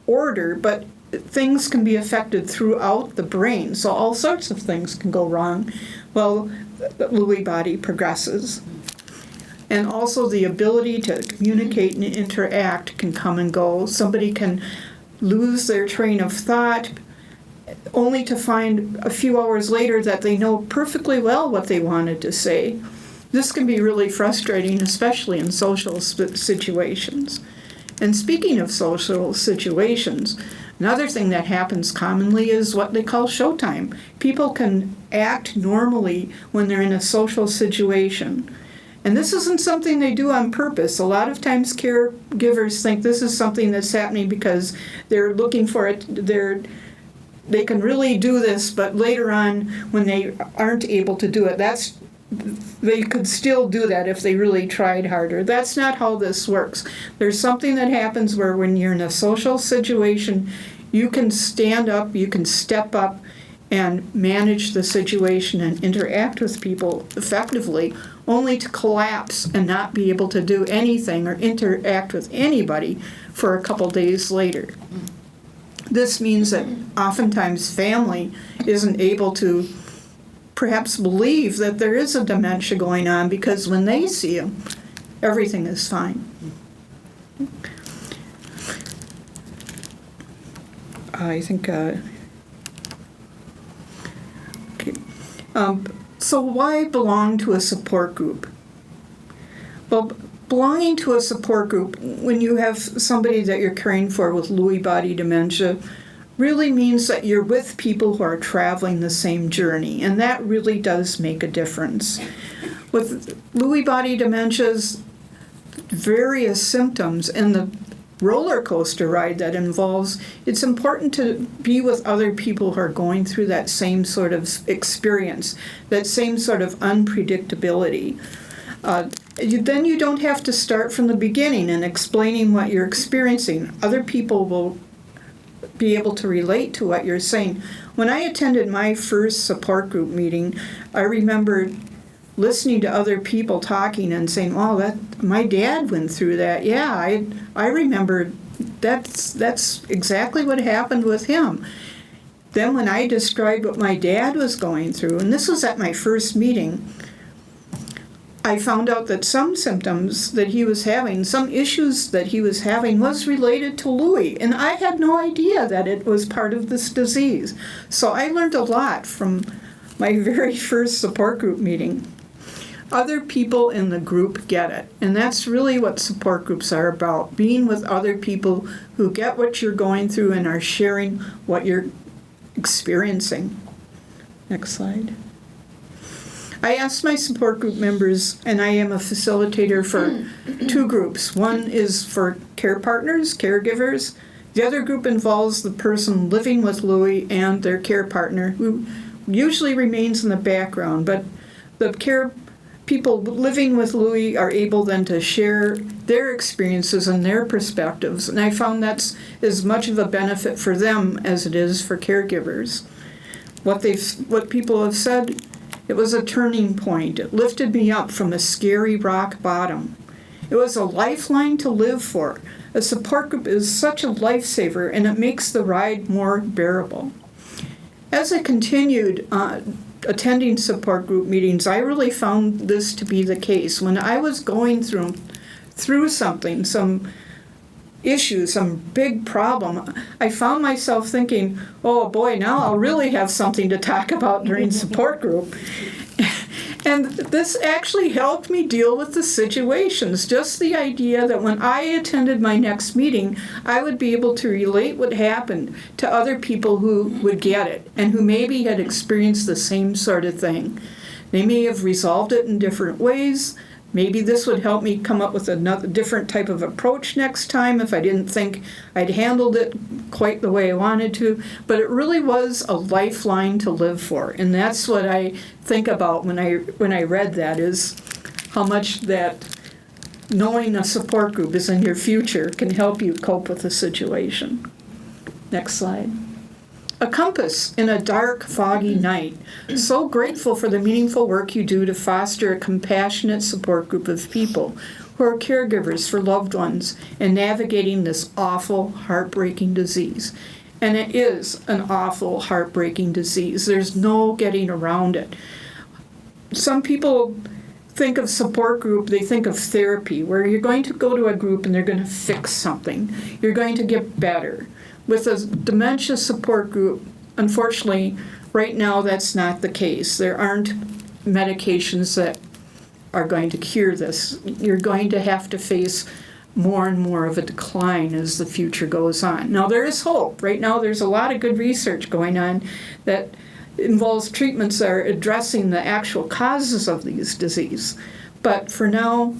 order, but things can be affected throughout the brain. So all sorts of things can go wrong while the Lewy body progresses. And also the ability to communicate and interact can come and go. Somebody can lose their train of thought, only to find a few hours later that they know perfectly well what they wanted to say. This can be really frustrating, especially in social situations. And speaking of social situations, another thing that happens commonly is what they call showtime. People can act normally when they're in a social situation. And this isn't something they do on purpose. A lot of times caregivers think this is something that's happening because they're looking for it. They can really do this, but later on when they aren't able to do it, they could still do that if they really tried harder. That's not how this works. There's something that happens where when you're in a social situation, you can stand up, you can step up and manage the situation and interact with people effectively, only to collapse and not be able to do anything or interact with anybody for a couple days later. This means that oftentimes family isn't able to perhaps believe that there is a dementia going on because when they see him, everything is fine. I think, okay. So why belong to a support group? Well, belonging to a support group, when you have somebody that you're caring for with Lewy Body Dementia, really means that you're with people who are traveling the same journey, and that really does make a difference. With Lewy Body Dementia's various symptoms and the roller coaster ride that involves, it's important to be with other people who are going through that same sort of experience, that same sort of unpredictability. Then you don't have to start from the beginning and explaining what you're experiencing. Other people will be able to relate to what you're saying. When I attended my first support group meeting, I remember listening to other people talking and saying, "Oh, that my dad went through that. Yeah, I remember that's exactly what happened with him." Then when I described what my dad was going through, and this was at my first meeting, I found out that some symptoms that he was having, some issues that he was having was related to Lewy, and I had no idea that it was part of this disease. So I learned a lot from my very first support group meeting. Other people in the group get it, and that's really what support groups are about, being with other people who get what you're going through and are sharing what you're experiencing. Next slide. I asked my support group members, and I am a facilitator for two groups. One is for care partners, caregivers. The other group involves the person living with Lewy and their care partner, who usually remains in the background, but the people living with Lewy are able then to share their experiences and their perspectives, and I found that's as much of a benefit for them as it is for caregivers. What people have said, it was a turning point. It lifted me up from a scary rock bottom. It was a lifeline to live for. A support group is such a lifesaver, and it makes the ride more bearable. As I continued attending support group meetings, I really found this to be the case. When I was going through something, some issue, some big problem, I found myself thinking, oh boy, now I'll really have something to talk about during support group. And this actually helped me deal with the situations. Just the idea that when I attended my next meeting, I would be able to relate what happened to other people who would get it and who maybe had experienced the same sort of thing. They may have resolved it in different ways. Maybe this would help me come up with another different type of approach next time if I didn't think I'd handled it quite the way I wanted to. But it really was a lifeline to live for. And that's what I think about when I read that, is how much that knowing a support group is in your future can help you cope with the situation. Next slide. A compass in a dark, foggy night. So grateful for the meaningful work you do to foster a compassionate support group of people who are caregivers for loved ones and navigating this awful, heartbreaking disease. And it is an awful, heartbreaking disease. There's no getting around it. Some people think of support group, they think of therapy, where you're going to go to a group and they're going to fix something. You're going to get better. With a dementia support group, unfortunately, right now that's not the case. There aren't medications that are going to cure this. You're going to have to face more and more of a decline as the future goes on. Now, there is hope. Right now, there's a lot of good research going on that involves treatments that are addressing the actual causes of these disease. But for now,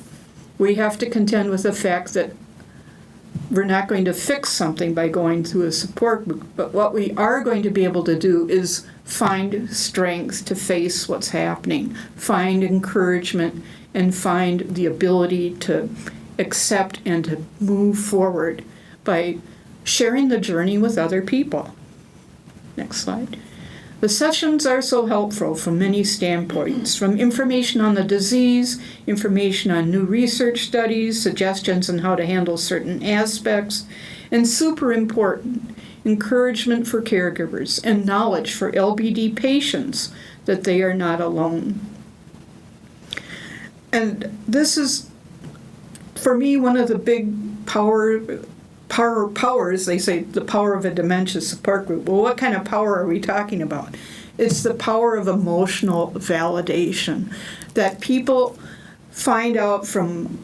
we have to contend with the fact that we're not going to fix something by going to a support group. But what we are going to be able to do is find strength to face what's happening, find encouragement, and find the ability to accept and to move forward by sharing the journey with other people. Next slide. The sessions are so helpful from many standpoints, from information on the disease, information on new research studies, suggestions on how to handle certain aspects, and super important, encouragement for caregivers and knowledge for LBD patients that they are not alone. And this is, for me, one of the big powers. They say the power of a dementia support group. Well, what kind of power are we talking about? It's the power of emotional validation that people find out from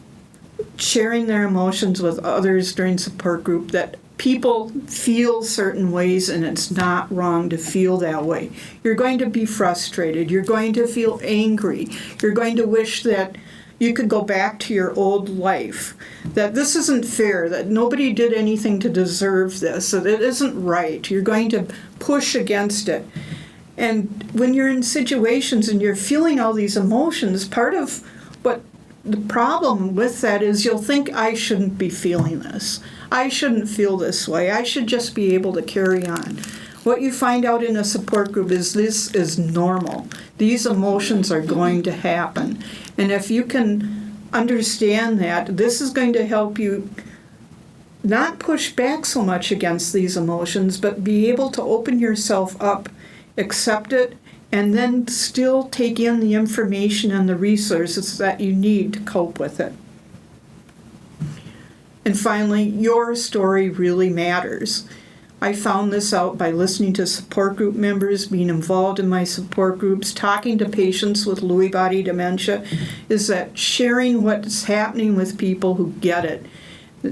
sharing their emotions with others during support group, that people feel certain ways and it's not wrong to feel that way. You're going to be frustrated. You're going to feel angry. You're going to wish that you could go back to your old life, that this isn't fair, that nobody did anything to deserve this, that it isn't right. You're going to push against it. And when you're in situations and you're feeling all these emotions, part of what the problem with that is you'll think, I shouldn't be feeling this. I shouldn't feel this way. I should just be able to carry on. What you find out in a support group is this is normal. These emotions are going to happen. And if you can understand that, this is going to help you not push back so much against these emotions, but be able to open yourself up, accept it, and then still take in the information and the resources that you need to cope with it. And finally, your story really matters. I found this out by listening to support group members, being involved in my support groups, talking to patients with Lewy Body Dementia, is that sharing what's happening with people who get it,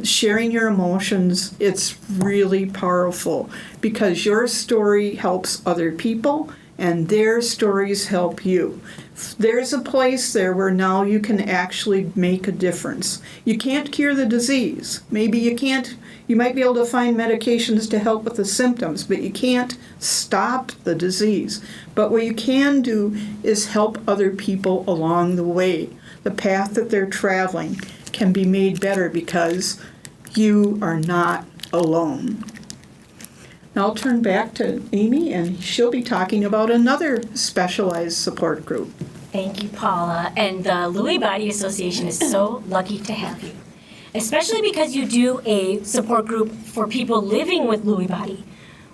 sharing your emotions, it's really powerful because your story helps other people and their stories help you. There's a place there where now you can actually make a difference. You can't cure the disease. Maybe you can't. You might be able to find medications to help with the symptoms, but you can't stop the disease. But what you can do is help other people along the way. The path that they're traveling can be made better because you are not alone. Now I'll turn back to Amy, and she'll be talking about another specialized support group. Thank you, Paula. And the Lewy Body Association is so lucky to have you, especially because you do a support group for people living with Lewy body,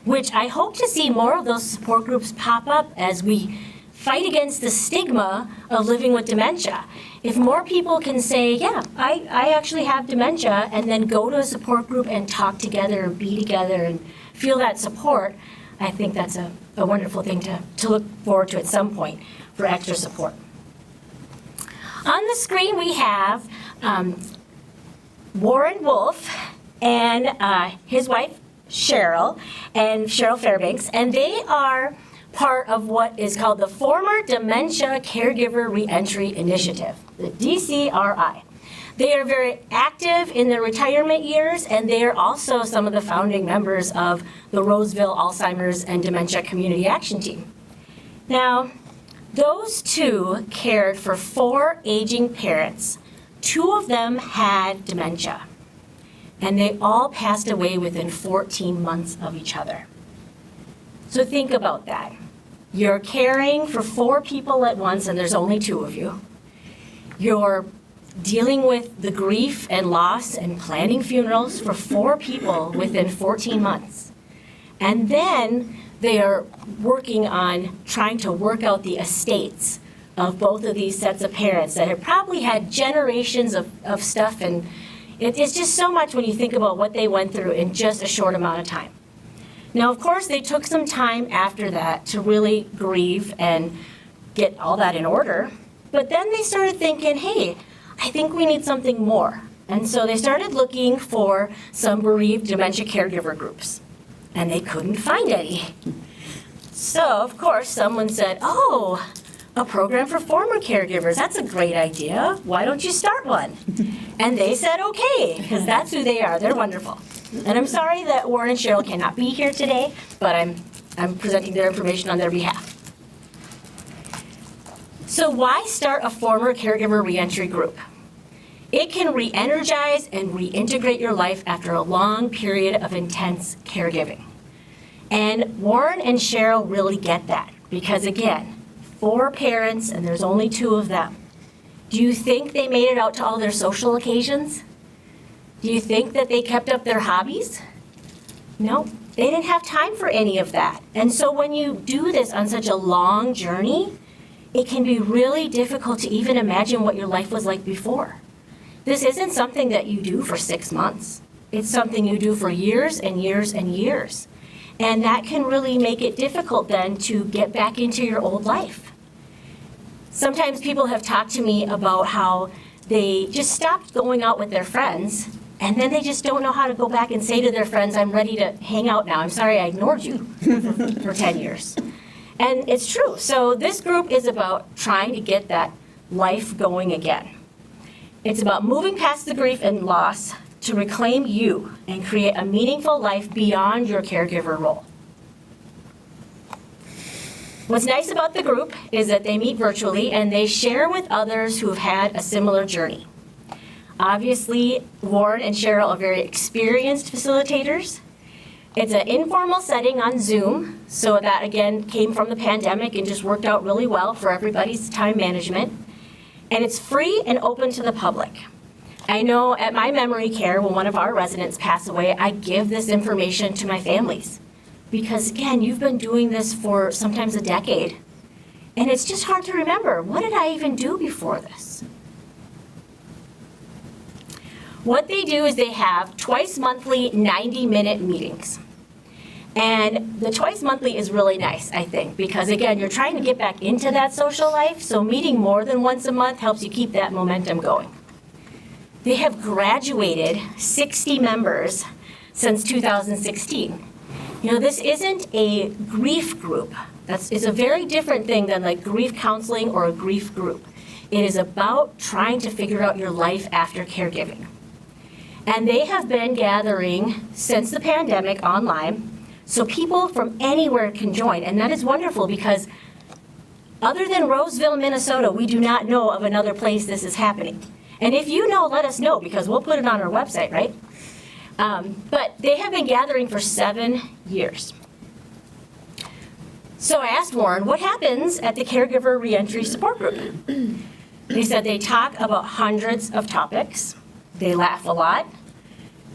which I hope to see more of those support groups pop up as we fight against the stigma of living with dementia. If more people can say, yeah, I actually have dementia, and then go to a support group and talk together and be together and feel that support, I think that's a wonderful thing to look forward to at some point for extra support. On the screen we have Warren Wolfe and his wife Cheryl Fairbanks, and they are part of what is called the Former Dementia Caregiver Reentry Initiative, the DCRI. They are very active in their retirement years, and they are also some of the founding members of the Roseville Alzheimer's and Dementia Community Action Team. Now, those two cared for 4 aging parents. 2 of them had dementia, and they all passed away within 14 months of each other. So think about that. You're caring for 4 people at once, and there's only 2 of you. You're dealing with the grief and loss and planning funerals for 4 people within 14 months. And then they are working on trying to work out the estates of both of these sets of parents that have probably had generations of stuff, and it's just so much when you think about what they went through in just a short amount of time. Now, of course, they took some time after that to really grieve and get all that in order. But then they started thinking, hey, I think we need something more. And so they started looking for some bereaved dementia caregiver groups. And they couldn't find any. So, of course, someone said, oh, a program for former caregivers. That's a great idea. Why don't you start one? And they said, okay, because that's who they are. They're wonderful. And I'm sorry that Warren and Cheryl cannot be here today, but I'm presenting their information on their behalf. So why start a former caregiver reentry group? It can re-energize and reintegrate your life after a long period of intense caregiving. And Warren and Cheryl really get that because, again, 4 parents and there's only 2 of them. Do you think they made it out to all their social occasions? Do you think that they kept up their hobbies? No, they didn't have time for any of that. And so when you do this on such a long journey, it can be really difficult to even imagine what your life was like before. This isn't something that you do for 6 months. It's something you do for years and years and years. And that can really make it difficult then to get back into your old life. Sometimes people have talked to me about how they just stopped going out with their friends, and then they just don't know how to go back and say to their friends, I'm ready to hang out now. I'm sorry I ignored you for 10 years. And it's true. So this group is about trying to get that life going again. It's about moving past the grief and loss to reclaim you and create a meaningful life beyond your caregiver role. What's nice about the group is that they meet virtually and they share with others who have had a similar journey. Obviously, Warren and Cheryl are very experienced facilitators. It's an informal setting on Zoom, so that again came from the pandemic and just worked out really well for everybody's time management. And it's free and open to the public. I know at my memory care, when one of our residents passed away, I give this information to my families. Because again, you've been doing this for sometimes a decade. And it's just hard to remember, what did I even do before this? What they do is they have twice monthly 90-minute meetings. And the twice monthly is really nice, I think, because again, you're trying to get back into that social life, so meeting more than once a month helps you keep that momentum going. They have graduated 60 members since 2016. You know, this isn't a grief group. It's a very different thing than like grief counseling or a grief group. It is about trying to figure out your life after caregiving. And they have been gathering since the pandemic online, so people from anywhere can join. And that is wonderful because other than Roseville, Minnesota, we do not know of another place this is happening. And if you know, let us know because we'll put it on our website, right? But they have been gathering for 7 years. So I asked Warren, what happens at the Caregiver Reentry Support Group? They said they talk about hundreds of topics. They laugh a lot.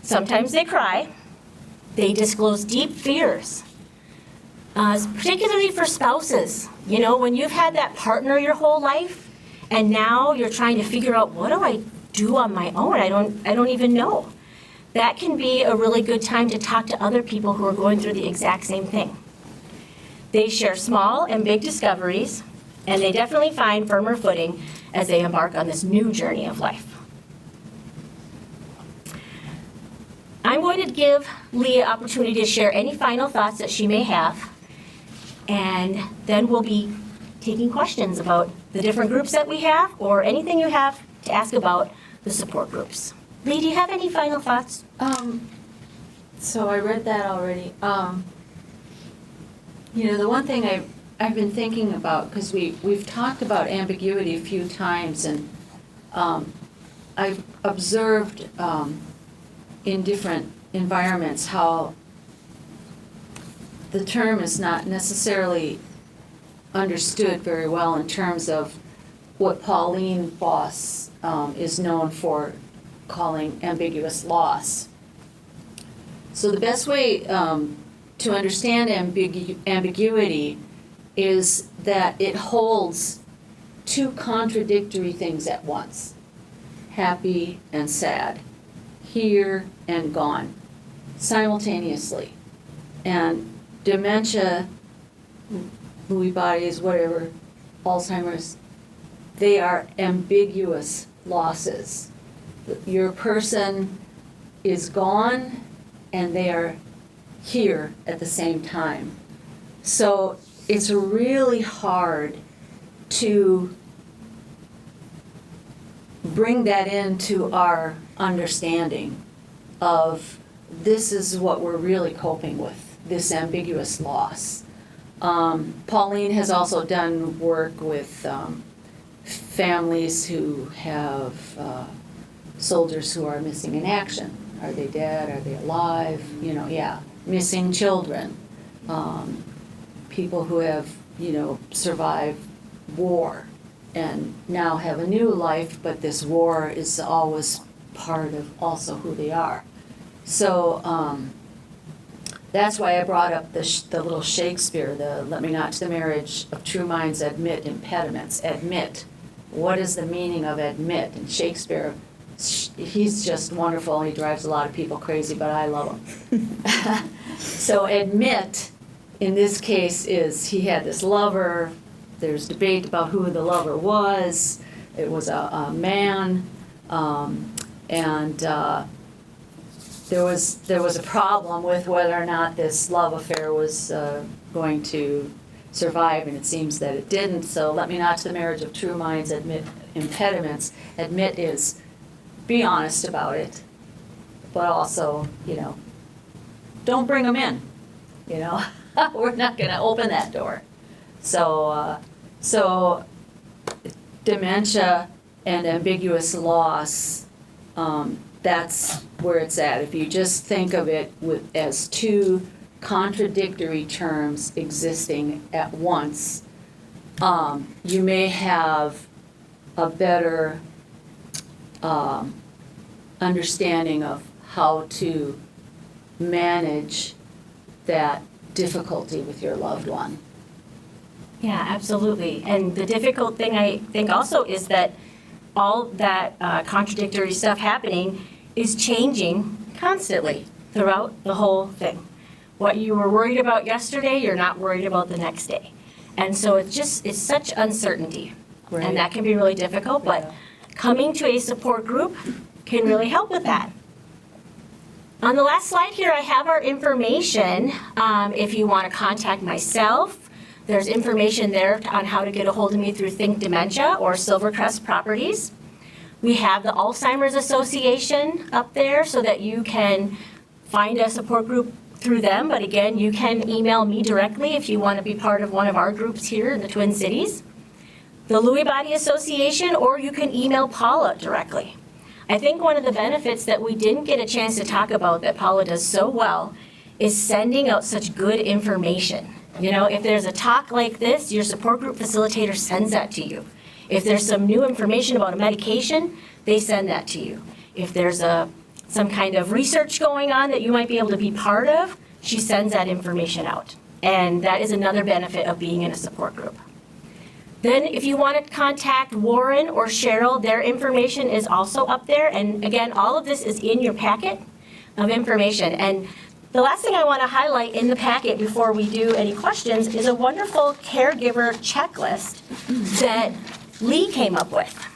Sometimes they cry. They disclose deep fears, particularly for spouses. You know, when you've had that partner your whole life, and now you're trying to figure out, what do I do on my own? I don't even know. That can be a really good time to talk to other people who are going through the exact same thing. They share small and big discoveries, and they definitely find firmer footing as they embark on this new journey of life. I'm going to give Leah an opportunity to share any final thoughts that she may have, and then we'll be taking questions about the different groups that we have or anything you have to ask about the support groups. Lee, do you have any final thoughts? So I read that already. You know, the one thing I've been thinking about, because we've talked about ambiguity a few times, and I've observed in different environments how the term is not necessarily understood very well in terms of what Pauline Boss is known for calling ambiguous loss. So the best way to understand ambiguity is that it holds 2 contradictory things at once, happy and sad, here and gone, simultaneously. And dementia, Lewy bodies, whatever, Alzheimer's, they are ambiguous losses. Your person is gone and they are here at the same time. So it's really hard to bring that into our understanding of this is what we're really coping with, this ambiguous loss. Pauline has also done work with families who have soldiers who are missing in action. Are they dead? Are they alive? Missing children. People who have, survived war and now have a new life, but this war is always part of also who they are. So that's why I brought up the little Shakespeare, the let me not to the marriage of true minds admit impediments. Admit. What is the meaning of admit? And Shakespeare, he's just wonderful. He drives a lot of people crazy, but I love him. So admit, in this case, is he had this lover. There's debate about who the lover was. It was a man, and there was a problem with whether or not this love affair was going to survive, and it seems that it didn't. So let me not to the marriage of true minds admit impediments. Admit is be honest about it, but also, don't bring them in. We're not going to open that door. So dementia and ambiguous loss, that's where it's at. If you just think of it as two contradictory terms existing at once, you may have a better understanding of how to manage that difficulty with your loved one. Yeah, absolutely. And the difficult thing, I think, also is that all that contradictory stuff happening is changing constantly throughout the whole thing. What you were worried about yesterday, you're not worried about the next day. And so it's such uncertainty. Right. And that can be really difficult, but coming to a support group can really help with that. On the last slide here, I have our information. If you want to contact myself, there's information there on how to get a hold of me through Think Dementia or Silvercrest Properties. We have the Alzheimer's Association up there so that you can find a support group through them. But again, you can email me directly if you want to be part of one of our groups here in the Twin Cities. The Lewy Body Association, or you can email Paula directly. I think one of the benefits that we didn't get a chance to talk about that Paula does so well is sending out such good information. If there's a talk like this, your support group facilitator sends that to you. If there's some new information about a medication, they send that to you. If there's some kind of research going on that you might be able to be part of, she sends that information out. And that is another benefit of being in a support group. Then if you want to contact Warren or Cheryl, their information is also up there. And again, all of this is in your packet of information. And the last thing I want to highlight in the packet before we do any questions is a wonderful caregiver checklist that Lee came up with.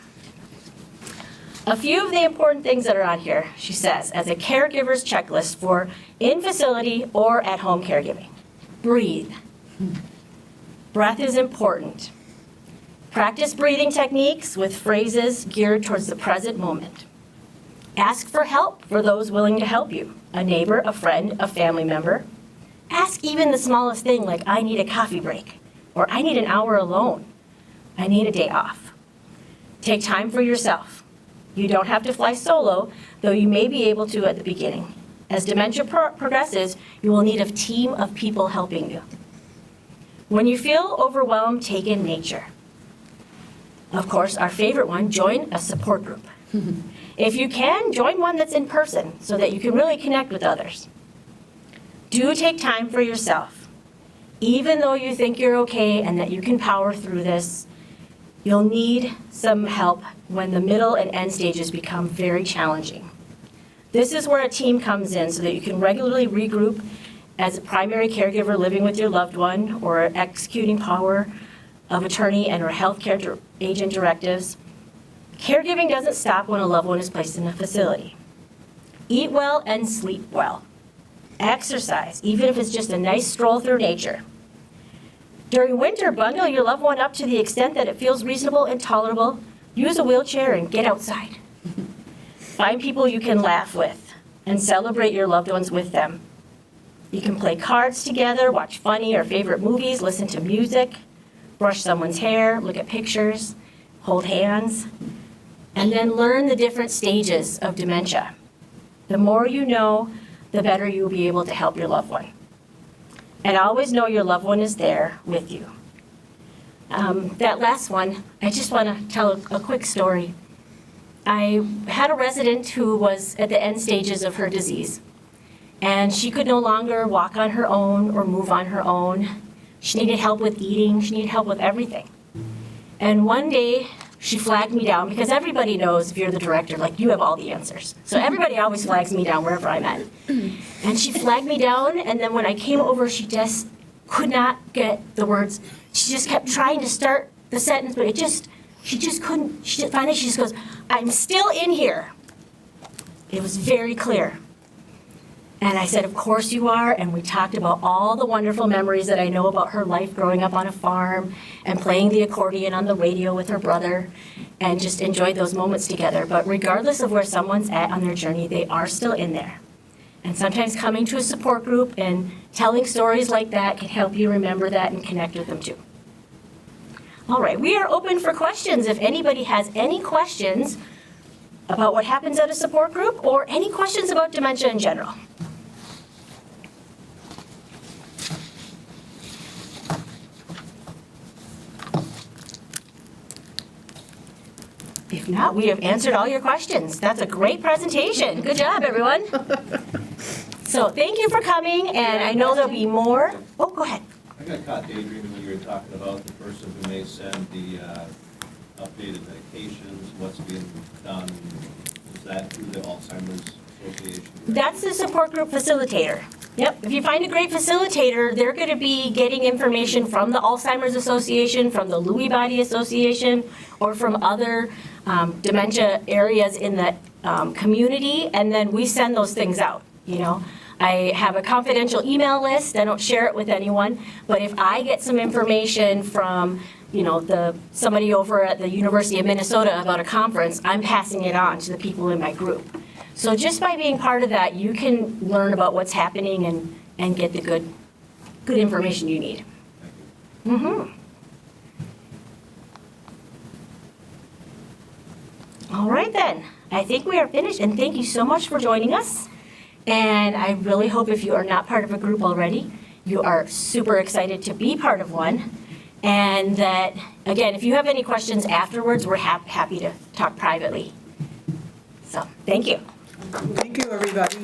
A few of the important things that are on here, she says, as a caregiver's checklist for in-facility or at-home caregiving. Breathe. Breath is important. Practice breathing techniques with phrases geared towards the present moment. Ask for help for those willing to help you, a neighbor, a friend, a family member. Ask even the smallest thing like, I need a coffee break, or I need an hour alone. I need a day off. Take time for yourself. You don't have to fly solo, though you may be able to at the beginning. As dementia progresses, you will need a team of people helping you. When you feel overwhelmed, take in nature. Of course, our favorite one, join a support group. If you can, join one that's in person so that you can really connect with others. Do take time for yourself. Even though you think you're okay and that you can power through this, you'll need some help when the middle and end stages become very challenging. This is where a team comes in so that you can regularly regroup as a primary caregiver living with your loved one or executing power of attorney and or healthcare agent directives, caregiving doesn't stop when a loved one is placed in a facility. Eat well and sleep well. Exercise, even if it's just a nice stroll through nature. During winter, bundle your loved one up to the extent that it feels reasonable and tolerable. Use a wheelchair and get outside. Find people you can laugh with and celebrate your loved ones with them. You can play cards together, watch funny or favorite movies, listen to music, brush someone's hair, look at pictures, hold hands, and then learn the different stages of dementia. The more you know, the better you'll be able to help your loved one. And always know your loved one is there with you. That last one, I just want to tell a quick story. I had a resident who was at the end stages of her disease, and she could no longer walk on her own or move on her own. She needed help with eating, she needed help with everything. And one day, she flagged me down, because everybody knows if you're the director, like, you have all the answers. So everybody always flags me down wherever I'm at. And she flagged me down, and then when I came over, she just could not get the words. She just kept trying to start the sentence, but she just couldn't. Finally, she just goes, "I'm still in here." It was very clear. And I said, "Of course you are," and we talked about all the wonderful memories that I know about her life growing up on a farm and playing the accordion on the radio with her brother and just enjoyed those moments together. But regardless of where someone's at on their journey, they are still in there. And sometimes coming to a support group and telling stories like that can help you remember that and connect with them too. All right, we are open for questions. If anybody has any questions about what happens at a support group or any questions about dementia in general. If not, we have answered all your questions. That's a great presentation. Good job, everyone. So thank you for coming, and I know there'll be more. Oh, go ahead. I got caught daydreaming when you were talking about the person who may send the updated medications, what's being done. Is that through the Alzheimer's Association? That's the support group facilitator. Yep, if you find a great facilitator, they're going to be getting information from the Alzheimer's Association, from the Lewy Body Association, or from other dementia areas in the community, and then we send those things out, you know. I have a confidential email list. I don't share it with anyone, but if I get some information from, you know, somebody over at the University of Minnesota about a conference, I'm passing it on to the people in my group. So just by being part of that, you can learn about what's happening and get the good information you need. Mm-hmm. All right then, I think we are finished, and thank you so much for joining us. And I really hope if you are not part of a group already, you are super excited to be part of one. And that, again, if you have any questions afterwards, we're happy to talk privately. So, thank you. Thank you, everybody.